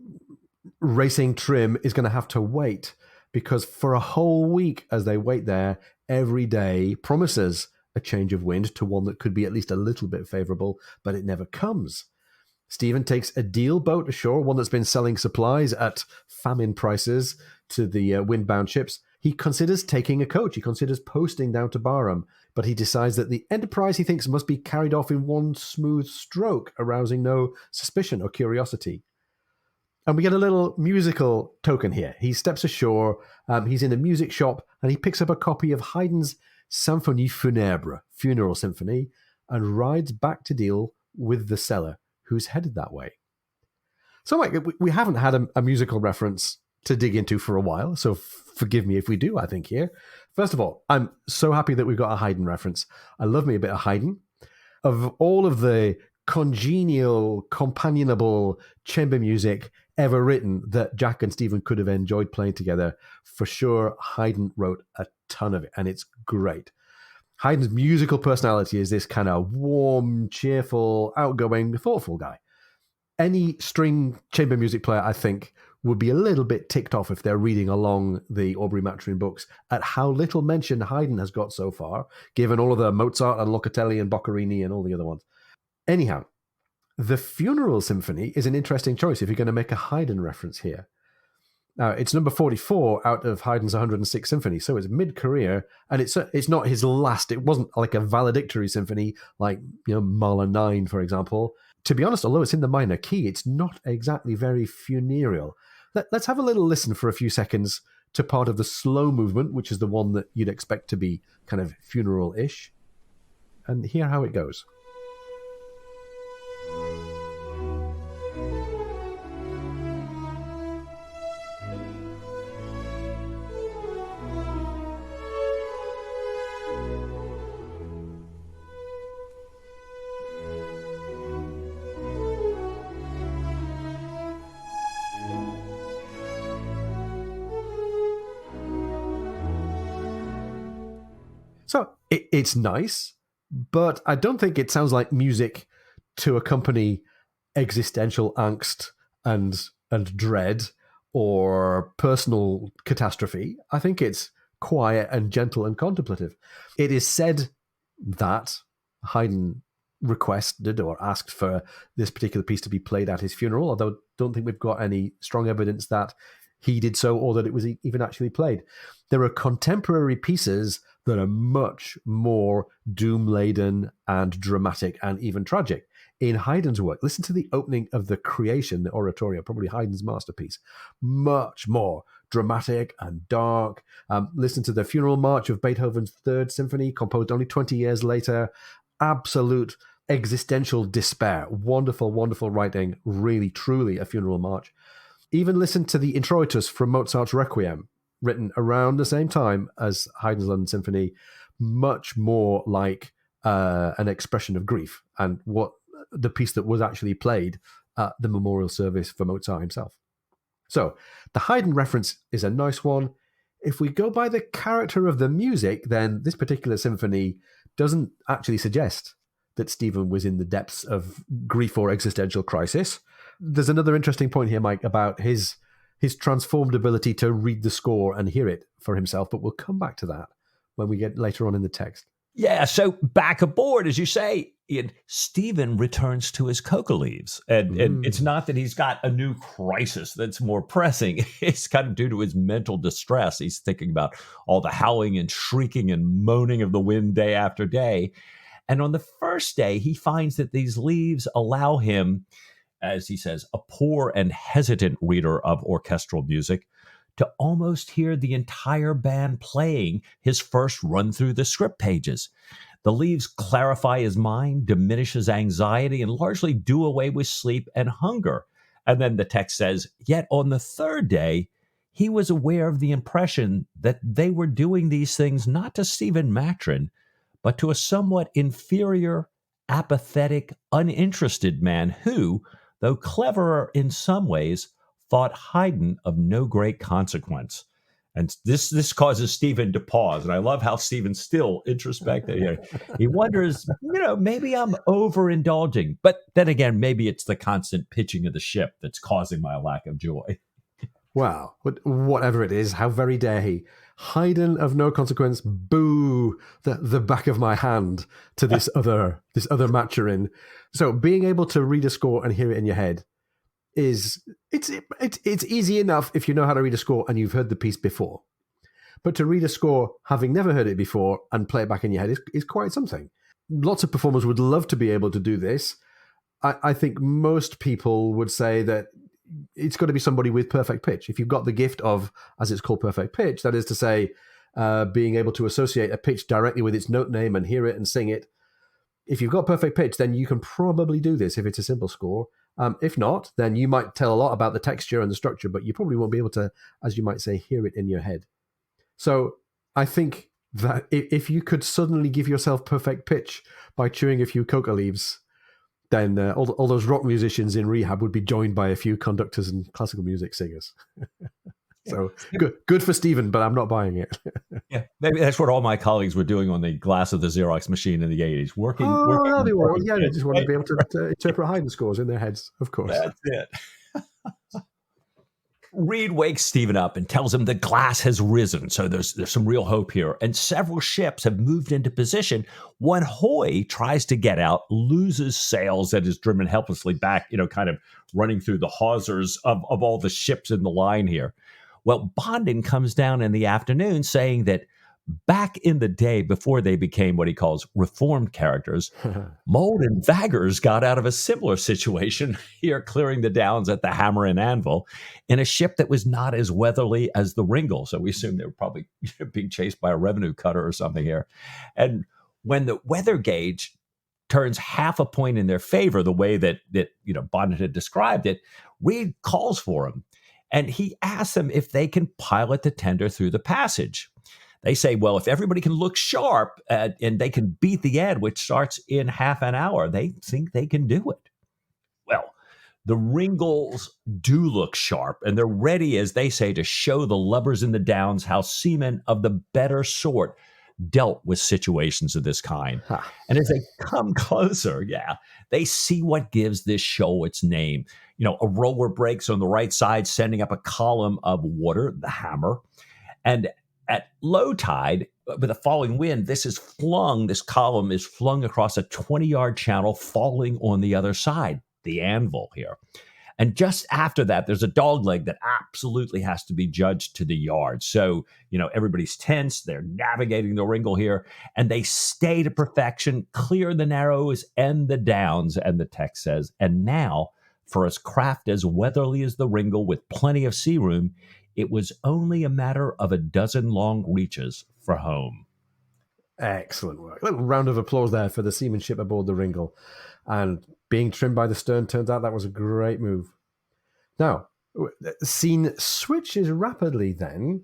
racing trim is going to have to wait, because for a whole week as they wait there, every day promises a change of wind to one that could be at least a little bit favorable, but it never comes. Stephen takes a deal boat ashore, one that's been selling supplies at famine prices to the windbound ships. He considers taking a coach. He considers posting down to Barham, but he decides that the enterprise, he thinks, must be carried off in one smooth stroke, arousing no suspicion or curiosity. And we get a little musical token here. He steps ashore, he's in a music shop, and he picks up a copy of Haydn's Symphonie funèbre, funeral symphony, and rides back to deal with the seller who's headed that way. So, Mike, we haven't had a musical reference to dig into for a while, so forgive me if we do, I think, here. First of all, I'm so happy that we've got a Haydn reference. I love me a bit of Haydn. Of all of the congenial, companionable chamber music ever written that Jack and Stephen could have enjoyed playing together, for sure, Haydn wrote a ton of it, and it's great. Haydn's musical personality is this kind of warm, cheerful, outgoing, thoughtful guy. Any string chamber music player, I think, would be a little bit ticked off if they're reading along the Aubrey Maturin books at how little mention Haydn has got so far, given all of the Mozart and Locatelli and Boccherini and all the other ones. Anyhow, the Funeral Symphony is an interesting choice if you're going to make a Haydn reference here. Now, it's number 44 out of Haydn's 106 symphony, so it's mid-career, and it's not his last. It wasn't like a valedictory symphony like, Mahler 9, for example. To be honest, although it's in the minor key, it's not exactly very funereal. Let's have a little listen for a few seconds to part of the slow movement, which is the one that you'd expect to be kind of funeral-ish, and hear how it goes. So it's nice, but I don't think it sounds like music to accompany existential angst and dread or personal catastrophe. I think it's quiet and gentle and contemplative. It is said that Haydn requested or asked for this particular piece to be played at his funeral, although I don't think we've got any strong evidence that he did so or that it was even actually played. There are contemporary pieces that are much more doom-laden and dramatic and even tragic. In Haydn's work, listen to the opening of The Creation, the oratorio, probably Haydn's masterpiece. Much more dramatic and dark. Listen to the Funeral March of Beethoven's Third Symphony, composed only 20 years later. Absolute existential despair. Wonderful, wonderful writing. Really, truly a funeral march. Even listen to the introitus from Mozart's Requiem, written around the same time as Haydn's London Symphony, much more like an expression of grief and what the piece that was actually played at the memorial service for Mozart himself. So the Haydn reference is a nice one. If we go by the character of the music, then this particular symphony doesn't actually suggest that Stephen was in the depths of grief or existential crisis. There's another interesting point here, Mike, about his transformed ability to read the score and hear it for himself, but we'll come back to that when we get later on in the text. Yeah, so back aboard, as you say, Stephen returns to his coca leaves. And it's not that he's got a new crisis that's more pressing. It's kind of due to his mental distress. He's thinking about all the howling and shrieking and moaning of the wind day after day. And on the first day, he finds that these leaves allow him, as he says, a poor and hesitant reader of orchestral music, to almost hear the entire band playing his first run through the script pages. The leaves clarify his mind, diminish his anxiety, and largely do away with sleep and hunger. And then the text says, yet on the third day, he was aware of the impression that they were doing these things not to Stephen Maturin, but to a somewhat inferior, apathetic, uninterested man who, though cleverer in some ways, thought Haydn of no great consequence. And this causes Stephen to pause. And I love how Stephen's still introspective here. He wonders, maybe I'm overindulging. But then again, maybe it's the constant pitching of the ship that's causing my lack of joy. Wow. Whatever it is, how very dare he. Haydn of no consequence, boo, the back of my hand to this other Maturin. So being able to read a score and hear it in your head it's easy enough if you know how to read a score and you've heard the piece before. But to read a score having never heard it before and play it back in your head is quite something. Lots of performers would love to be able to do this. I think most people would say that it's got to be somebody with perfect pitch. If you've got the gift of, as it's called, perfect pitch, that is to say, being able to associate a pitch directly with its note name and hear it and sing it. If you've got perfect pitch, then you can probably do this if it's a simple score. If not, then you might tell a lot about the texture and the structure, but you probably won't be able to, as you might say, hear it in your head. So I think that if you could suddenly give yourself perfect pitch by chewing a few coca leaves, then all those rock musicians in rehab would be joined by a few conductors and classical music singers. So good for Stephen, but I'm not buying it. Yeah, maybe that's what all my colleagues were doing on the glass of the Xerox machine in the 80s, working. They just wanted to be able to interpret Haydn scores in their heads, of course. That's it. Reed wakes Stephen up and tells him the glass has risen, so there's some real hope here. And several ships have moved into position. One Hoy tries to get out, loses sails, and is driven helplessly back, kind of running through the hawsers of all the ships in the line here. Well, Bondin comes down in the afternoon saying that back in the day before they became what he calls reformed characters, Mold and Vaggers got out of a similar situation here, clearing the downs at the Hammer and Anvil in a ship that was not as weatherly as the Ringle. So we assume they were probably being chased by a revenue cutter or something here. And when the weather gauge turns half a point in their favor, the way that Bondin had described it, Reed calls for him. And he asks them if they can pilot the tender through the passage. They say, well, if everybody can look sharp and they can beat the ebb, which starts in half an hour, they think they can do it. Well, the Ringles do look sharp, and they're ready, as they say, to show the lubbers in the downs how seamen of the better sort dealt with situations of this kind. And as they come closer, they see what gives this shoal its name. A roller breaks on the right side, sending up a column of water, the Hammer. And at low tide, with a falling wind, this column is flung across a 20-yard channel, falling on the other side, the Anvil here. And just after that, there's a dogleg that absolutely has to be judged to the yard. So, everybody's tense. They're navigating the Ringle here, and they stay to perfection, clear the narrows and the downs. And the text says, and now, for a craft as weatherly as the Ringle with plenty of sea room, it was only a matter of a dozen long reaches for home. Excellent work. A little round of applause there for the seamanship aboard the Ringle. And being trimmed by the stern, turns out that was a great move. Now, the scene switches rapidly then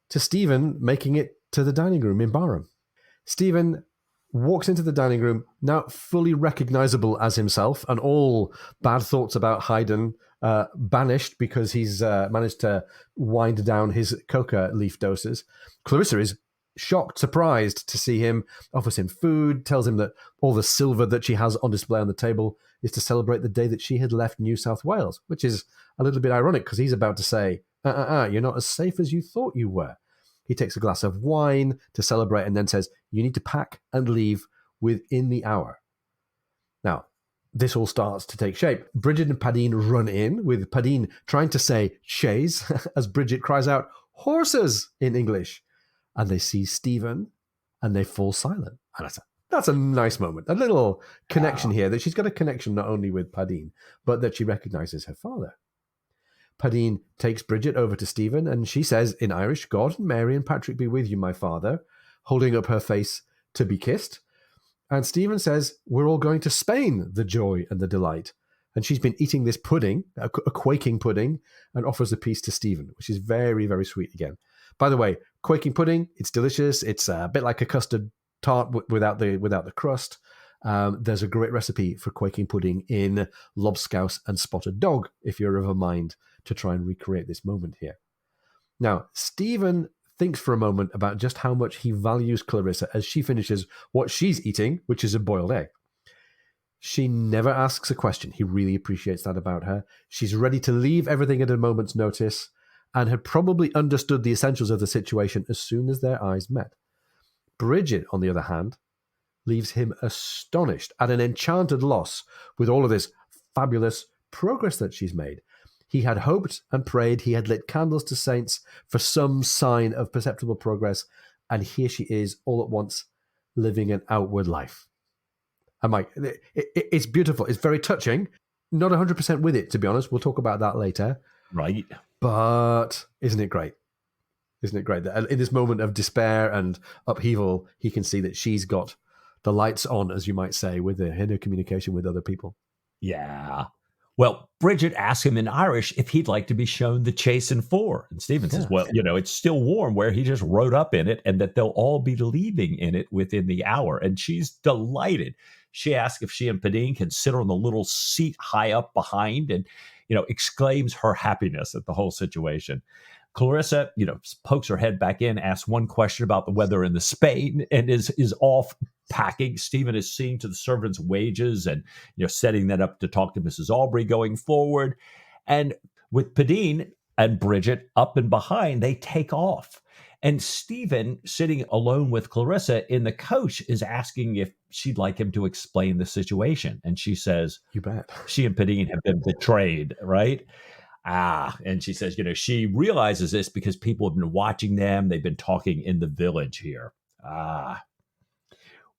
to Stephen making it to the dining room in Barham. Stephen walks into the dining room, now fully recognizable as himself, and all bad thoughts about Haydn banished because he's managed to wind down his coca leaf doses. Clarissa is shocked, surprised to see him, offers him food, tells him that all the silver that she has on display on the table is to celebrate the day that she had left New South Wales, which is a little bit ironic because he's about to say, you're not as safe as you thought you were. He takes a glass of wine to celebrate and then says, you need to pack and leave within the hour. Now, this all starts to take shape. Bridget and Padine run in, with Padine trying to say chaise as Bridget cries out, horses, in English. And they see Stephen and they fall silent. And that's a nice moment. A little connection here, that she's got a connection not only with Padine, but that she recognizes her father. Padine takes Bridget over to Stephen, and she says in Irish, God and Mary and Patrick be with you, my father, holding up her face to be kissed. And Stephen says, we're all going to Spain, the joy and the delight. And she's been eating this pudding, a quaking pudding, and offers a piece to Stephen, which is very, very sweet again. By the way, quaking pudding, it's delicious. It's a bit like a custard tart without the crust. There's a great recipe for quaking pudding in Lobscouse and Spotted Dog, if you're of a mind to try and recreate this moment here. Now, Stephen thinks for a moment about just how much he values Clarissa as she finishes what she's eating, which is a boiled egg. She never asks a question. He really appreciates that about her. She's ready to leave everything at a moment's notice and had probably understood the essentials of the situation as soon as their eyes met. Bridget, on the other hand, leaves him astonished, at an enchanted loss with all of this fabulous progress that she's made. He had hoped and prayed, he had lit candles to saints for some sign of perceptible progress, and here she is all at once living an outward life. And Mike, it's beautiful. It's very touching. Not 100% with it, to be honest. We'll talk about that later. Right. But isn't it great? Isn't it great that in this moment of despair and upheaval, he can see that she's got the lights on, as you might say, with her communication with other people. Yeah. Well, Bridget asks him in Irish if he'd like to be shown the Chasen 4. And Stephen says, well, it's still warm where he just rode up in it and that they'll all be leaving in it within the hour. And she's delighted. She asks if she and Padine can sit on the little seat high up behind and, exclaims her happiness at the whole situation. Clarissa, pokes her head back in, asks one question about the weather in the Spain, and is off packing. Stephen is seeing to the servants' wages and setting that up to talk to Mrs. Aubrey going forward. And with Padine and Bridget up and behind, they take off. And Stephen, sitting alone with Clarissa in the coach, is asking if she'd like him to explain the situation. And she says, "You bet." She and Padine have been betrayed, right? And she says, she realizes this because people have been watching them. They've been talking in the village here.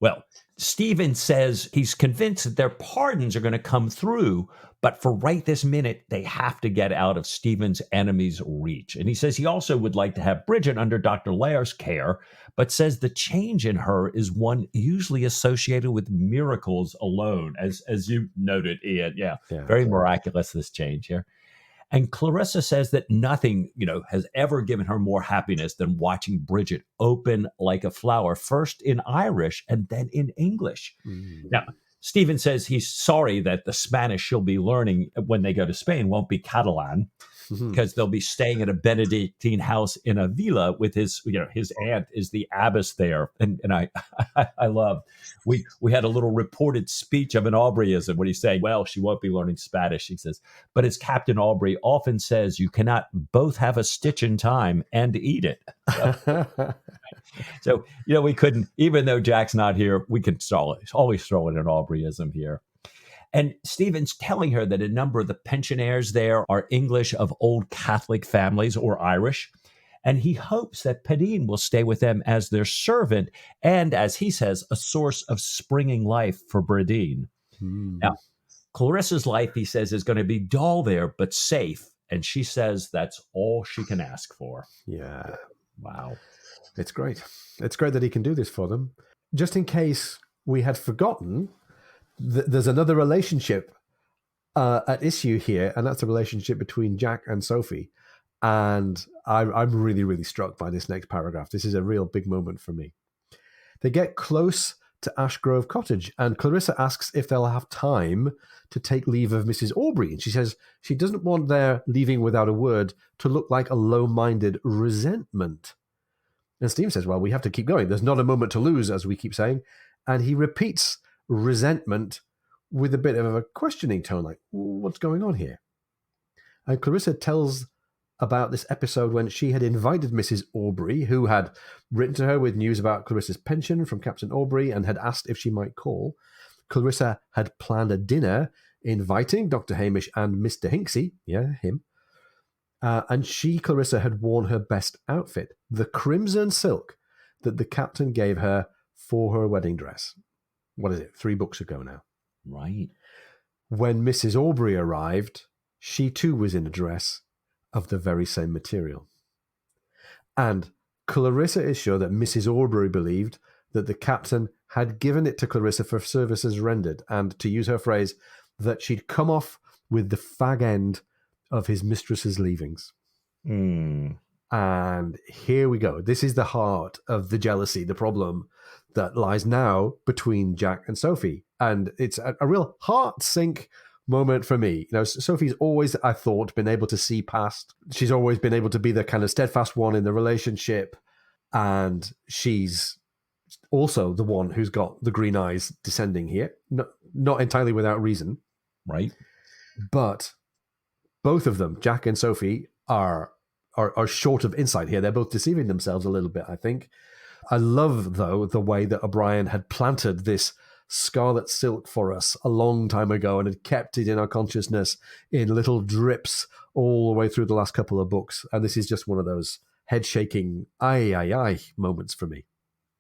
Well, Stephen says he's convinced that their pardons are going to come through, but for right this minute, they have to get out of Stephen's enemy's reach. And he says he also would like to have Bridget under Dr. Laird's care, but says the change in her is one usually associated with miracles alone, as you noted, Ian. Yeah. Very miraculous, this change here. And Clarissa says that nothing, has ever given her more happiness than watching Bridget open like a flower, first in Irish and then in English. Now, Stephen says he's sorry that the Spanish she'll be learning when they go to Spain won't be Catalan, because they'll be staying at a Benedictine house in a villa with his aunt is the abbess there. And I love, we had a little reported speech of an Aubreyism when he's saying, well, she won't be learning Spanish. He says, but as Captain Aubrey often says, you cannot both have a stitch in time and eat it. So, we couldn't, even though Jack's not here, we can always throw in an Aubreyism here. And Stephen's telling her that a number of the pensioners there are English of old Catholic families or Irish. And he hopes that Padine will stay with them as their servant and, as he says, a source of springing life for Bradine. Now, Clarissa's life, he says, is going to be dull there, but safe. And she says that's all she can ask for. Yeah. Wow. It's great. It's great that he can do this for them. Just in case we had forgotten, there's another relationship at issue here, and that's the relationship between Jack and Sophie. And I'm really, really struck by this next paragraph. This is a real big moment for me. They get close to Ashgrove Cottage, and Clarissa asks if they'll have time to take leave of Mrs. Aubrey. And she says she doesn't want their leaving without a word to look like a low-minded resentment. And Steve says, well, we have to keep going. There's not a moment to lose, as we keep saying. And he repeats resentment with a bit of a questioning tone, like, what's going on here? And Clarissa tells about this episode when she had invited Mrs. Aubrey, who had written to her with news about Clarissa's pension from Captain Aubrey and had asked if she might call. Clarissa had planned a dinner inviting Dr. Hamish and Mr. Hinksey, him, and Clarissa, had worn her best outfit, the crimson silk that the captain gave her for her wedding dress. What is it, 3 books ago now? Right. When Mrs. Aubrey arrived, she too was in a dress of the very same material. And Clarissa is sure that Mrs. Aubrey believed that the captain had given it to Clarissa for services rendered, and, to use her phrase, that she'd come off with the fag end of his mistress's leavings. And here we go. This is the heart of the jealousy, the problem that lies now between Jack and Sophie. And it's a real heart sink moment for me. Sophie's always, I thought, been able to see past. She's always been able to be the kind of steadfast one in the relationship. And she's also the one who's got the green eyes descending here. Not entirely without reason. Right. But both of them, Jack and Sophie, are short of insight here. They're both deceiving themselves a little bit, I think. I love, though, the way that O'Brien had planted this scarlet silk for us a long time ago and had kept it in our consciousness in little drips all the way through the last couple of books. And this is just one of those head-shaking, aye moments for me.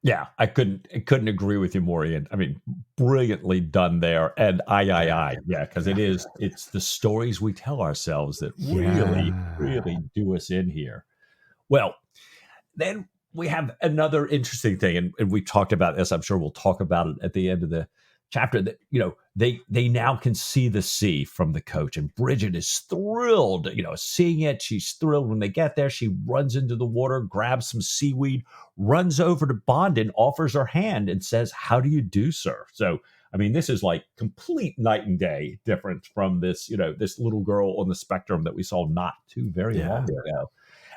Yeah, I couldn't agree with you more, Ian. I mean, brilliantly done there. And aye. Yeah, because it's the stories we tell ourselves that really do us in here. Well, Then we have another interesting thing, and we talked about this. I'm sure we'll talk about it at the end of the chapter. That they now can see the sea from the coach, and Bridget is thrilled. Seeing it, she's thrilled. When they get there, she runs into the water, grabs some seaweed, runs over to Bondin, offers her hand, and says, "How do you do, sir?" So, I mean, this is like complete night and day difference from this little girl on the spectrum that we saw not too very long ago.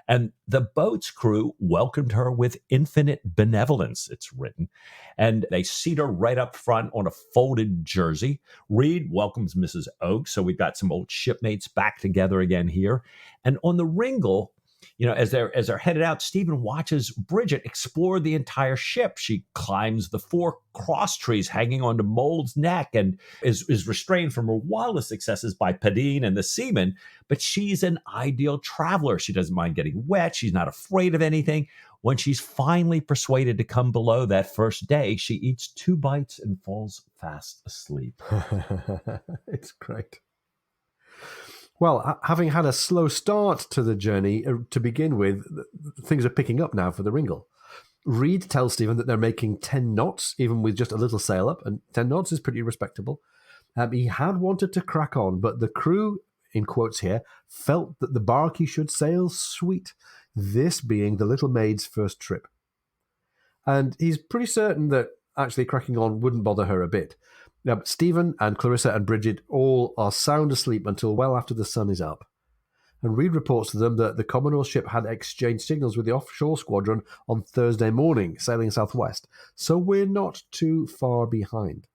And the boat's crew welcomed her with infinite benevolence, it's written. And they seat her right up front on a folded jersey. Reed welcomes Mrs. Oakes. So we've got some old shipmates back together again here. And on the Ringle, as they're headed out, Stephen watches Bridget explore the entire ship. She climbs the 4 cross trees hanging onto Mold's neck and is restrained from her wildest successes by Padine and the seamen. But she's an ideal traveler. She doesn't mind getting wet. She's not afraid of anything. When she's finally persuaded to come below that first day, she eats 2 bites and falls fast asleep. It's great. Well, having had a slow start to the journey to begin with, things are picking up now for the Ringle. Reed tells Stephen that they're making 10 knots, even with just a little sail up, and 10 knots is pretty respectable. He had wanted to crack on, but the crew, in quotes here, felt that the barkie should sail sweet, this being the little maid's first trip. And he's pretty certain that actually cracking on wouldn't bother her a bit. Now, Stephen and Clarissa and Bridget all are sound asleep until well after the sun is up. And Reed reports to them that the Commodore ship had exchanged signals with the offshore squadron on Thursday morning, sailing southwest. So we're not too far behind.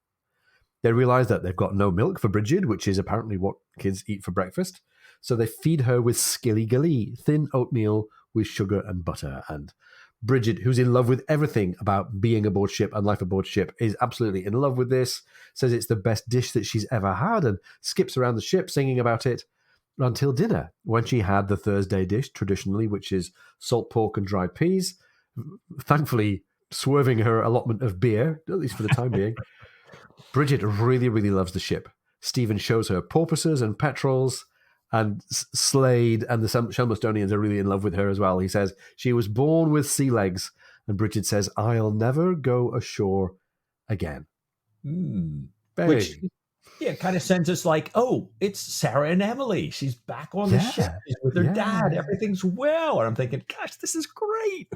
They realize that they've got no milk for Bridget, which is apparently what kids eat for breakfast. So they feed her with skilly gilly, thin oatmeal with sugar and butter. And Bridget, who's in love with everything about being aboard ship and life aboard ship, is absolutely in love with this, says it's the best dish that she's ever had, and skips around the ship singing about it until dinner, when she had the Thursday dish, traditionally, which is salt pork and dried peas, thankfully swerving her allotment of beer, at least for the time being. Bridget really, really loves the ship. Stephen shows her porpoises and petrels, and Slade and the Shelmastonians are really in love with her as well. He says, she was born with sea legs. And Bridget says, I'll never go ashore again. Which kind of sends us like, oh, it's Sarah and Emily. She's back on the ship. She's with her dad. Everything's well. And I'm thinking, gosh, this is great.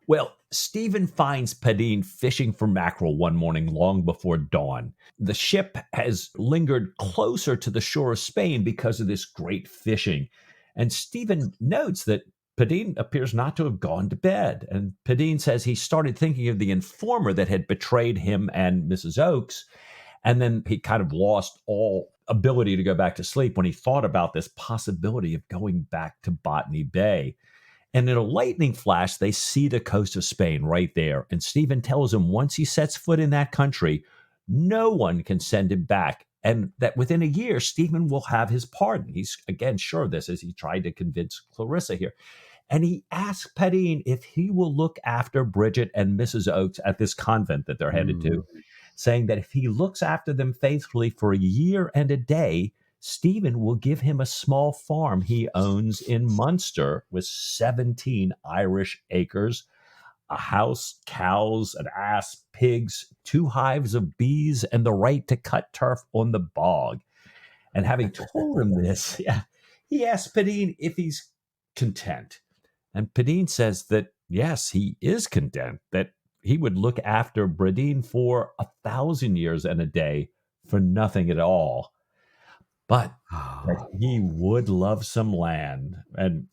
Well, Stephen finds Padine fishing for mackerel one morning long before dawn. The ship has lingered closer to the shore of Spain because of this great fishing. And Stephen notes that Padine appears not to have gone to bed. And Padine says he started thinking of the informer that had betrayed him and Mrs. Oakes. And then he kind of lost all ability to go back to sleep when he thought about this possibility of going back to Botany Bay. And in a lightning flash, they see the coast of Spain right there. And Stephen tells him once he sets foot in that country, no one can send him back. And that within a year, Stephen will have his pardon. He's, again, sure of this as he tried to convince Clarissa here. And he asks Padine if he will look after Bridget and Mrs. Oakes at this convent that they're headed to, saying that if he looks after them faithfully for a year and a day, Stephen will give him a small farm he owns in Munster with 17 Irish acres, a house, cows, an ass, pigs, 2 hives of bees, and the right to cut turf on the bog. And having told him this, he asks Padine if he's content. And Padine says that, yes, he is content, that he would look after Bradine for 1,000 years and a day for nothing at all. But he would love some land. And,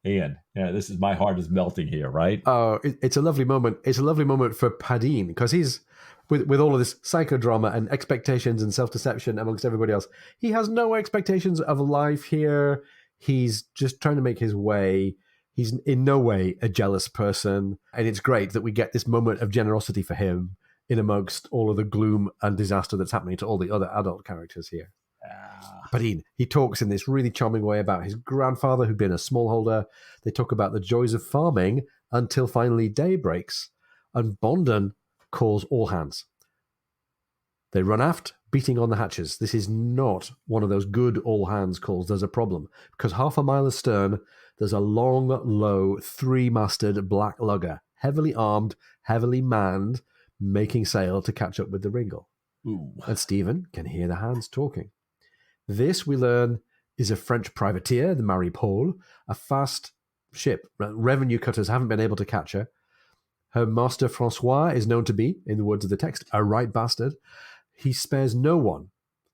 Ian, this is my heart is melting here, right? Oh, it's a lovely moment. It's a lovely moment for Padine because he's, with all of this psychodrama and expectations and self-deception amongst everybody else, he has no expectations of life here. He's just trying to make his way. He's in no way a jealous person. And it's great that we get this moment of generosity for him in amongst all of the gloom and disaster that's happening to all the other adult characters here. But he talks in this really charming way about his grandfather who'd been a smallholder. They talk about the joys of farming until finally day breaks, and Bondon calls all hands. They run aft, beating on the hatches. This is not one of those good all hands calls. There's a problem, because half a mile astern, there's a long, low, three-masted black lugger, heavily armed, heavily manned, making sail to catch up with the Ringle. Ooh. And Stephen can hear the hands talking. This, we learn, is a French privateer, the Marie Paul, a fast ship. Revenue cutters haven't been able to catch her. Her master, Francois, is known to be, in the words of the text, a right bastard. He spares no one,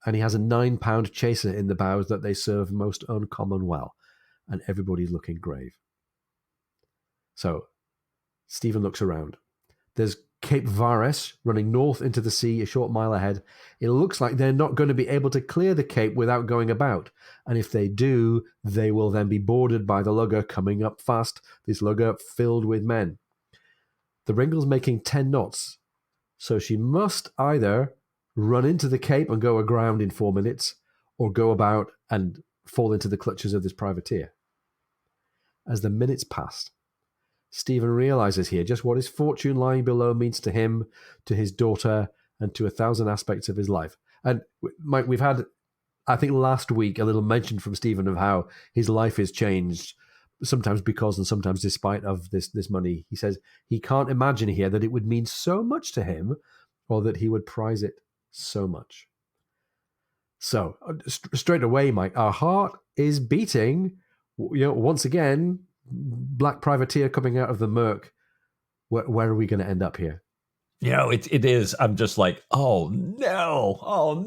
and he has a 9-pound chaser in the bows that they serve most uncommon well. And everybody's looking grave. So, Stephen looks around. There's Cape Vares running north into the sea a short mile ahead. It looks like they're not going to be able to clear the cape without going about. And if they do, they will then be boarded by the lugger coming up fast, this lugger filled with men. The Ringle's making 10 knots, so she must either run into the cape and go aground in 4 minutes, or go about and fall into the clutches of this privateer. As the minutes pass, Stephen realizes here just what his fortune lying below means to him, to his daughter, and to 1,000 aspects of his life. And Mike, we've had, I think last week, a little mention from Stephen of how his life is changed, sometimes because and sometimes despite of this money. He says he can't imagine here that it would mean so much to him, or that he would prize it so much. So straight away, Mike, our heart is beating. Once again, black privateer coming out of the murk. Where are we going to end up here? It is. I'm just like, oh no,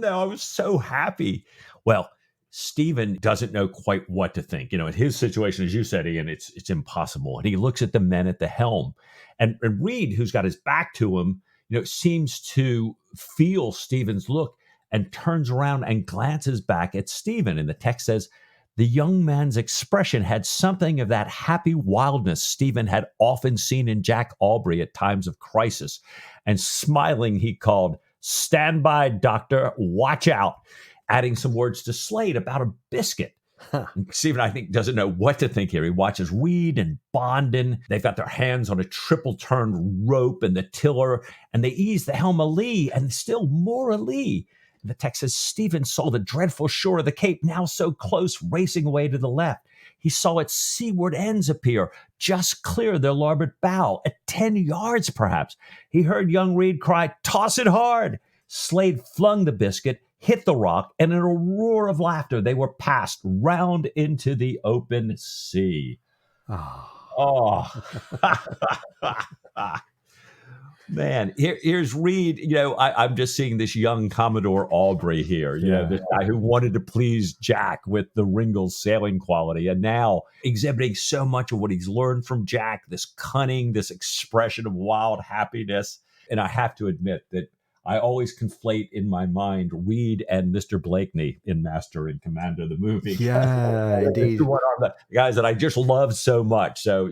I was so happy. Well, Stephen doesn't know quite what to think. In his situation, as you said, Ian, it's impossible. And he looks at the men at the helm, and Reed, who's got his back to him, seems to feel Stephen's look and turns around and glances back at Stephen. And the text says, the young man's expression had something of that happy wildness Stephen had often seen in Jack Aubrey at times of crisis. And smiling, he called, "Stand by, doctor, watch out," adding some words to Slade about a biscuit. Stephen, I think, doesn't know what to think here. He watches Reed and Bondin. They've got their hands on a triple-turned rope and the tiller, and they ease the helm alee and still more alee. The text says, Stephen saw the dreadful shore of the Cape, now so close, racing away to the left. He saw its seaward ends appear, just clear their larboard bow, at 10 yards perhaps. He heard young Reed cry, "Toss it hard!" Slade flung the biscuit, hit the rock, and in a roar of laughter, they were passed round into the open sea. Oh. Man, here's Reed. I'm just seeing this young Commodore Aubrey here, this guy who wanted to please Jack with the Ringle sailing quality, and now exhibiting so much of what he's learned from Jack, this cunning, this expression of wild happiness. And I have to admit that I always conflate in my mind Reed and Mr. Blakeney in Master and Commander, the movie. Yeah, indeed. What are the guys that I just love so much? So,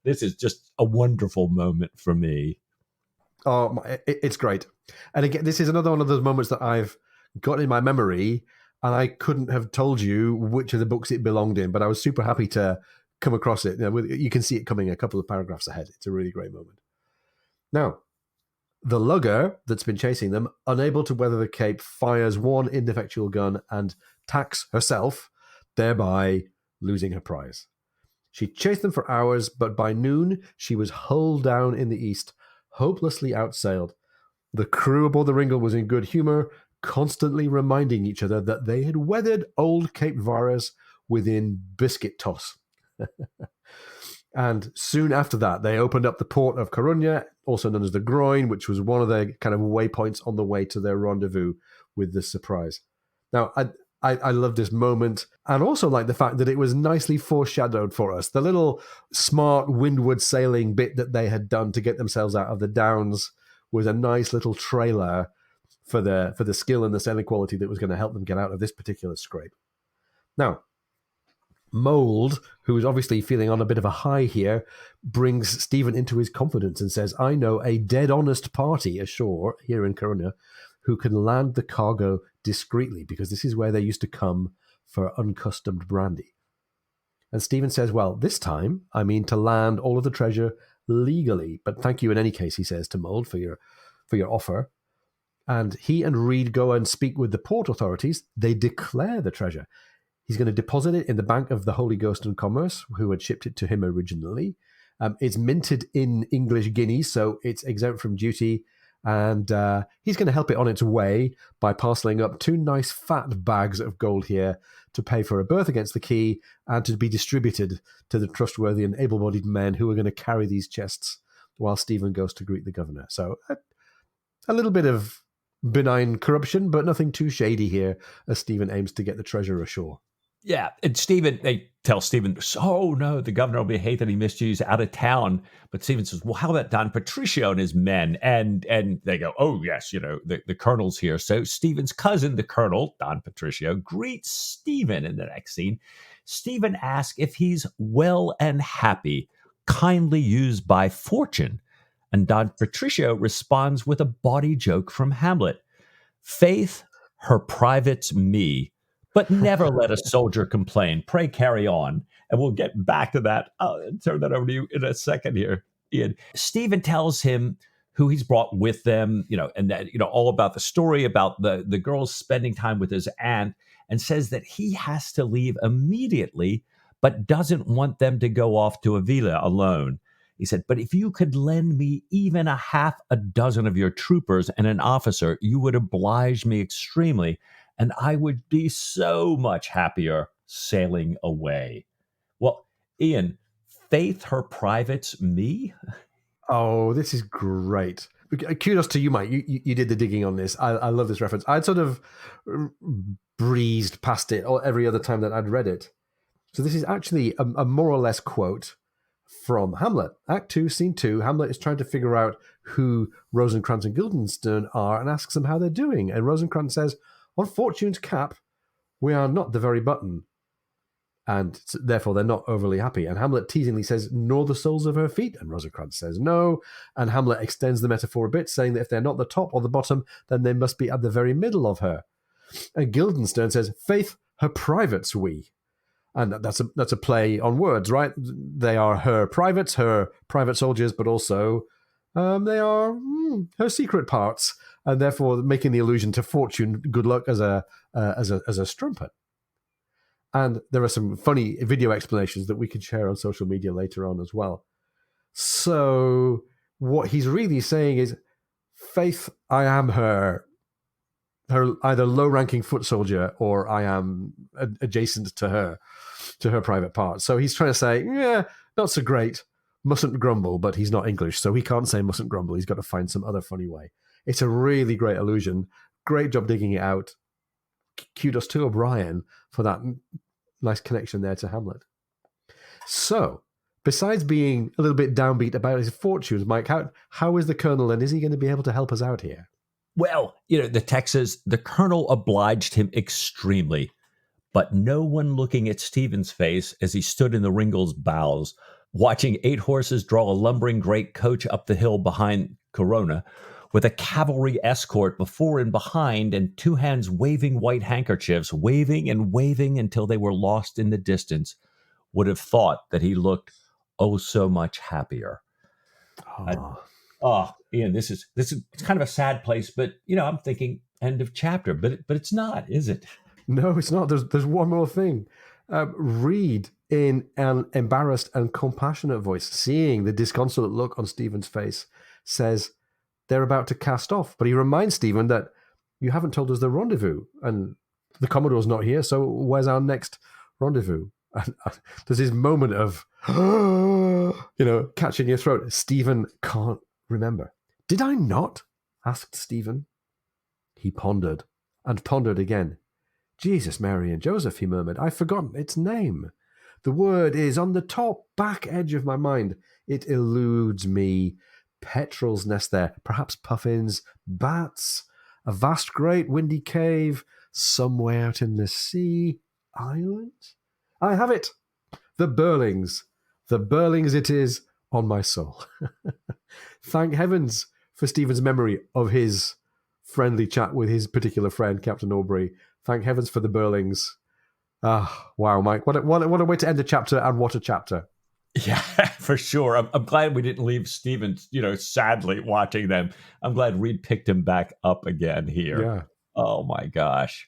this is just a wonderful moment for me. Oh, it's great. And again, this is another one of those moments that I've got in my memory, and I couldn't have told you which of the books it belonged in, but I was super happy to come across it. You can see it coming a couple of paragraphs ahead. It's a really great moment. Now, the lugger that's been chasing them, unable to weather the Cape, fires one ineffectual gun and tacks herself, thereby losing her prize. She chased them for hours, but by noon she was hull down in the east, hopelessly outsailed. The crew aboard the Ringle was in good humour, constantly reminding each other that they had weathered old Cape Vares within biscuit toss. And soon after that, they opened up the port of Corunna, also known as the Groin, which was one of their kind of waypoints on the way to their rendezvous with the surprise. Now, I love this moment, and also like the fact that it was nicely foreshadowed for us. The little smart windward sailing bit that they had done to get themselves out of the Downs was a nice little trailer for the skill and the sailing quality that was going to help them get out of this particular scrape. Now, Mould, who is obviously feeling on a bit of a high here, brings Stephen into his confidence and says, I know a dead honest party ashore here in Corunna who can land the cargo discreetly, because this is where they used to come for uncustomed brandy. And Stephen says, well, this time I mean to land all of the treasure legally, but thank you in any case, he says to Mould, for your offer. And he and Reed go and speak with the port authorities. They declare the treasure. He's going to deposit it in the Bank of the Holy Ghost and Commerce, who had shipped it to him originally. It's minted in English guineas, so it's exempt from duty. And he's going to help it on its way by parceling up 2 nice fat bags of gold here to pay for a berth against the quay and to be distributed to the trustworthy and able-bodied men who are going to carry these chests while Stephen goes to greet the governor. So a little bit of benign corruption, but nothing too shady here as Stephen aims to get the treasure ashore. Yeah, and they tell Stephen, oh no, the governor will hate that he missed you, he's out of town. But Stephen says, well, how about Don Patricio and his men? And they go, oh yes, the colonel's here. So Stephen's cousin, the colonel, Don Patricio, greets Stephen in the next scene. Stephen asks if he's well and happy, kindly used by fortune. And Don Patricio responds with a bawdy joke from Hamlet. Faith, her private's me, but never let a soldier complain. Pray carry on. And we'll get back to that. I'll turn that over to you in a second here, Ian. Stephen tells him who he's brought with them, and that, all about the story about the girls spending time with his aunt, and says that he has to leave immediately, but doesn't want them to go off to Avila alone. He said, but if you could lend me even a half a dozen of your troopers and an officer, you would oblige me extremely, and I would be so much happier sailing away. Well, Ian, faith her privates me? Oh, this is great. Kudos to you, Mike. You did the digging on this. I love this reference. I'd sort of breezed past it every other time that I'd read it. So this is actually a more or less quote from Hamlet. Act 2, Scene 2, Hamlet is trying to figure out who Rosencrantz and Guildenstern are and asks them how they're doing. And Rosencrantz says, on Fortune's cap, we are not the very button. And therefore, they're not overly happy. And Hamlet teasingly says, nor the soles of her feet. And Rosencrantz says, no. And Hamlet extends the metaphor a bit, saying that if they're not the top or the bottom, then they must be at the very middle of her. And Guildenstern says, faith, her privates we. And that's a play on words, right? They are her privates, her private soldiers, but also they are her secret parts, and therefore making the allusion to fortune, good luck as a strumpet. And there are some funny video explanations that we can share on social media later on as well. So what he's really saying is, Faith, I am her either low-ranking foot soldier, or I am adjacent to her private part. So he's trying to say, yeah, not so great, mustn't grumble, but he's not English, so he can't say mustn't grumble. He's got to find some other funny way. It's a really great allusion. Great job digging it out. Kudos to O'Brien for that nice connection there to Hamlet. So, besides being a little bit downbeat about his fortunes, Mike, how is the Colonel, and is he going to be able to help us out here? Well, the text says, the Colonel obliged him extremely, but no one looking at Stephen's face as he stood in the Ringle's bows, watching 8 horses draw a lumbering great coach up the hill behind Corona, with a cavalry escort before and behind, and 2 hands waving white handkerchiefs, waving and waving until they were lost in the distance, would have thought that he looked oh so much happier. Ian, this is it's kind of a sad place, but I'm thinking end of chapter, but it's not, is it? No, it's not. There's one more thing. Reed, in an embarrassed and compassionate voice, seeing the disconsolate look on Stephen's face, says they're about to cast off. But he reminds Stephen that you haven't told us the rendezvous, and the Commodore's not here, so where's our next rendezvous? And there's this moment of, catching your throat. Stephen can't remember. Did I not? Asked Stephen. He pondered and pondered again. Jesus, Mary, and Joseph, he murmured. I've forgotten its name. The word is on the top back edge of my mind. It eludes me. Petrel's nest there, perhaps puffins, bats, a vast great windy cave, somewhere out in the sea. Island? I have it. The Burlings. The Burlings it is on my soul. Thank heavens for Stephen's memory of his friendly chat with his particular friend, Captain Aubrey. Thank heavens for the Burlings. Wow, Mike. What a way to end a chapter, and what a chapter. Yeah, for sure. I'm glad we didn't leave Stephen, sadly watching them. I'm glad Reed picked him back up again here. Yeah. Oh, my gosh.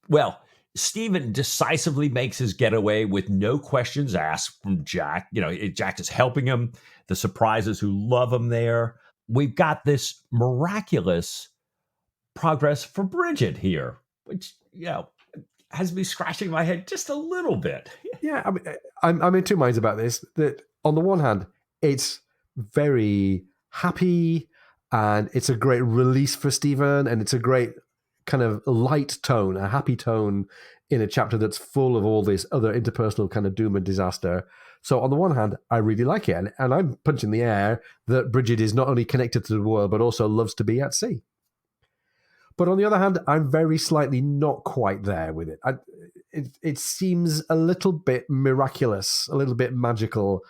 Well, Stephen decisively makes his getaway with no questions asked from Jack. Jack is helping him. The surprises who love him there. We've got this miraculous progress for Bridget here, which, has me scratching my head just a little bit. Yeah, I mean, I'm in two minds about this. That on the one hand, it's very happy and it's a great release for Stephen, and it's a great kind of light tone, a happy tone in a chapter that's full of all this other interpersonal kind of doom and disaster. So on the one hand, I really like it, and I'm punching the air that Bridget is not only connected to the world, but also loves to be at sea. But on the other hand, I'm very slightly not quite there with it. It seems a little bit miraculous, a little bit magical.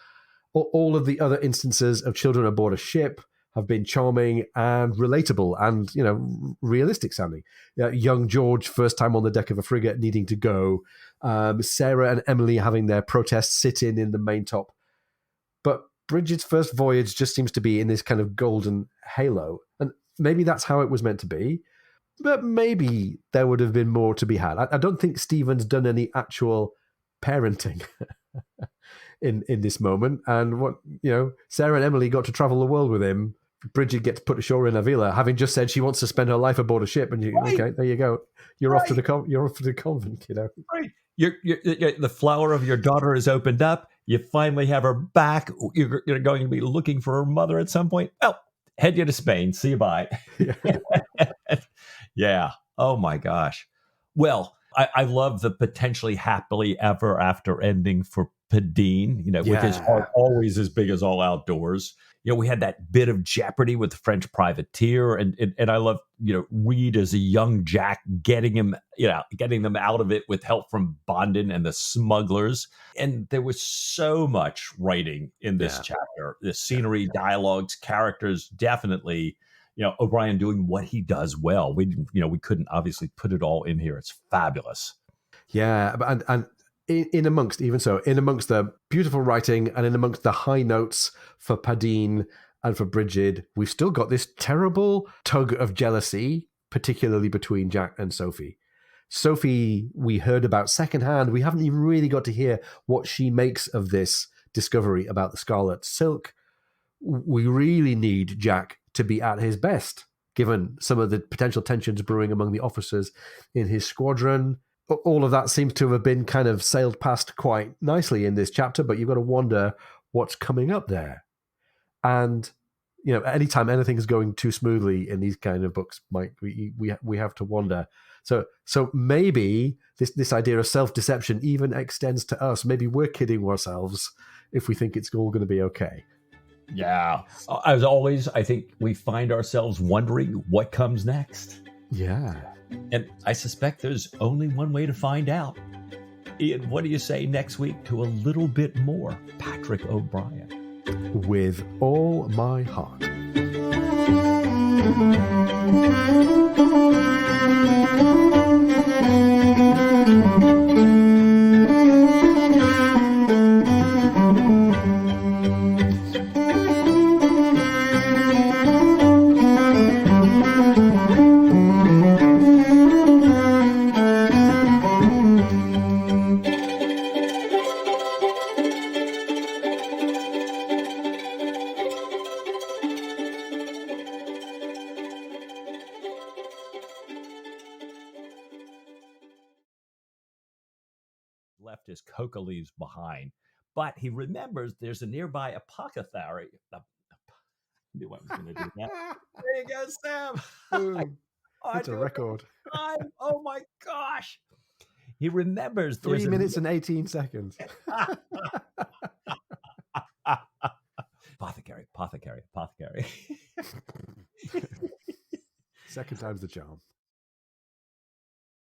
All of the other instances of children aboard a ship have been charming and relatable and, realistic sounding. Young George, first time on the deck of a frigate, needing to go. Sarah and Emily having their protest sit-in in the main top. But Bridget's first voyage just seems to be in this kind of golden halo. And maybe that's how it was meant to be. But maybe there would have been more to be had. I don't think Stephen's done any actual parenting in this moment. And Sarah and Emily got to travel the world with him. Bridget gets put ashore in Avila, having just said she wants to spend her life aboard a ship. And okay, there you go. You're off to the convent, Right. You're, the flower of your daughter is opened up. You finally have her back. You're going to be looking for her mother at some point. Well, head you to Spain. See you, bye. Yeah. Oh my gosh. Well, I love the potentially happily ever after ending for Padine, with his heart always as big as all outdoors. We had that bit of jeopardy with the French privateer, and I love, Reed as a young Jack getting them out of it with help from Bondin and the smugglers. And there was so much writing in this chapter. The scenery, dialogues, characters, definitely. O'Brien doing what he does well. We couldn't obviously put it all in here. It's fabulous. Yeah, and in amongst the beautiful writing and in amongst the high notes for Padine and for Bridget, we've still got this terrible tug of jealousy, particularly between Jack and Sophie. Sophie, we heard about secondhand. We haven't even really got to hear what she makes of this discovery about the Scarlet Silk. We really need Jack to be at his best, given some of the potential tensions brewing among the officers in his squadron. All of that seems to have been kind of sailed past quite nicely in this chapter, but you've got to wonder what's coming up there. And, anytime anything is going too smoothly in these kind of books, Mike, we have to wonder. So maybe this idea of self-deception even extends to us. Maybe we're kidding ourselves if we think it's all going to be okay. Yeah. As always, I think we find ourselves wondering what comes next. Yeah. And I suspect there's only one way to find out. Ian, what do you say next week to a little bit more Patrick O'Brien? With all my heart. Left his coca leaves behind, but he remembers there's a nearby apothecary. I knew I was going to do that. There you go, Sam. Boom. It's a record. Oh my gosh. He remembers 3 minutes and 18 seconds. Apothecary. Second time's the charm.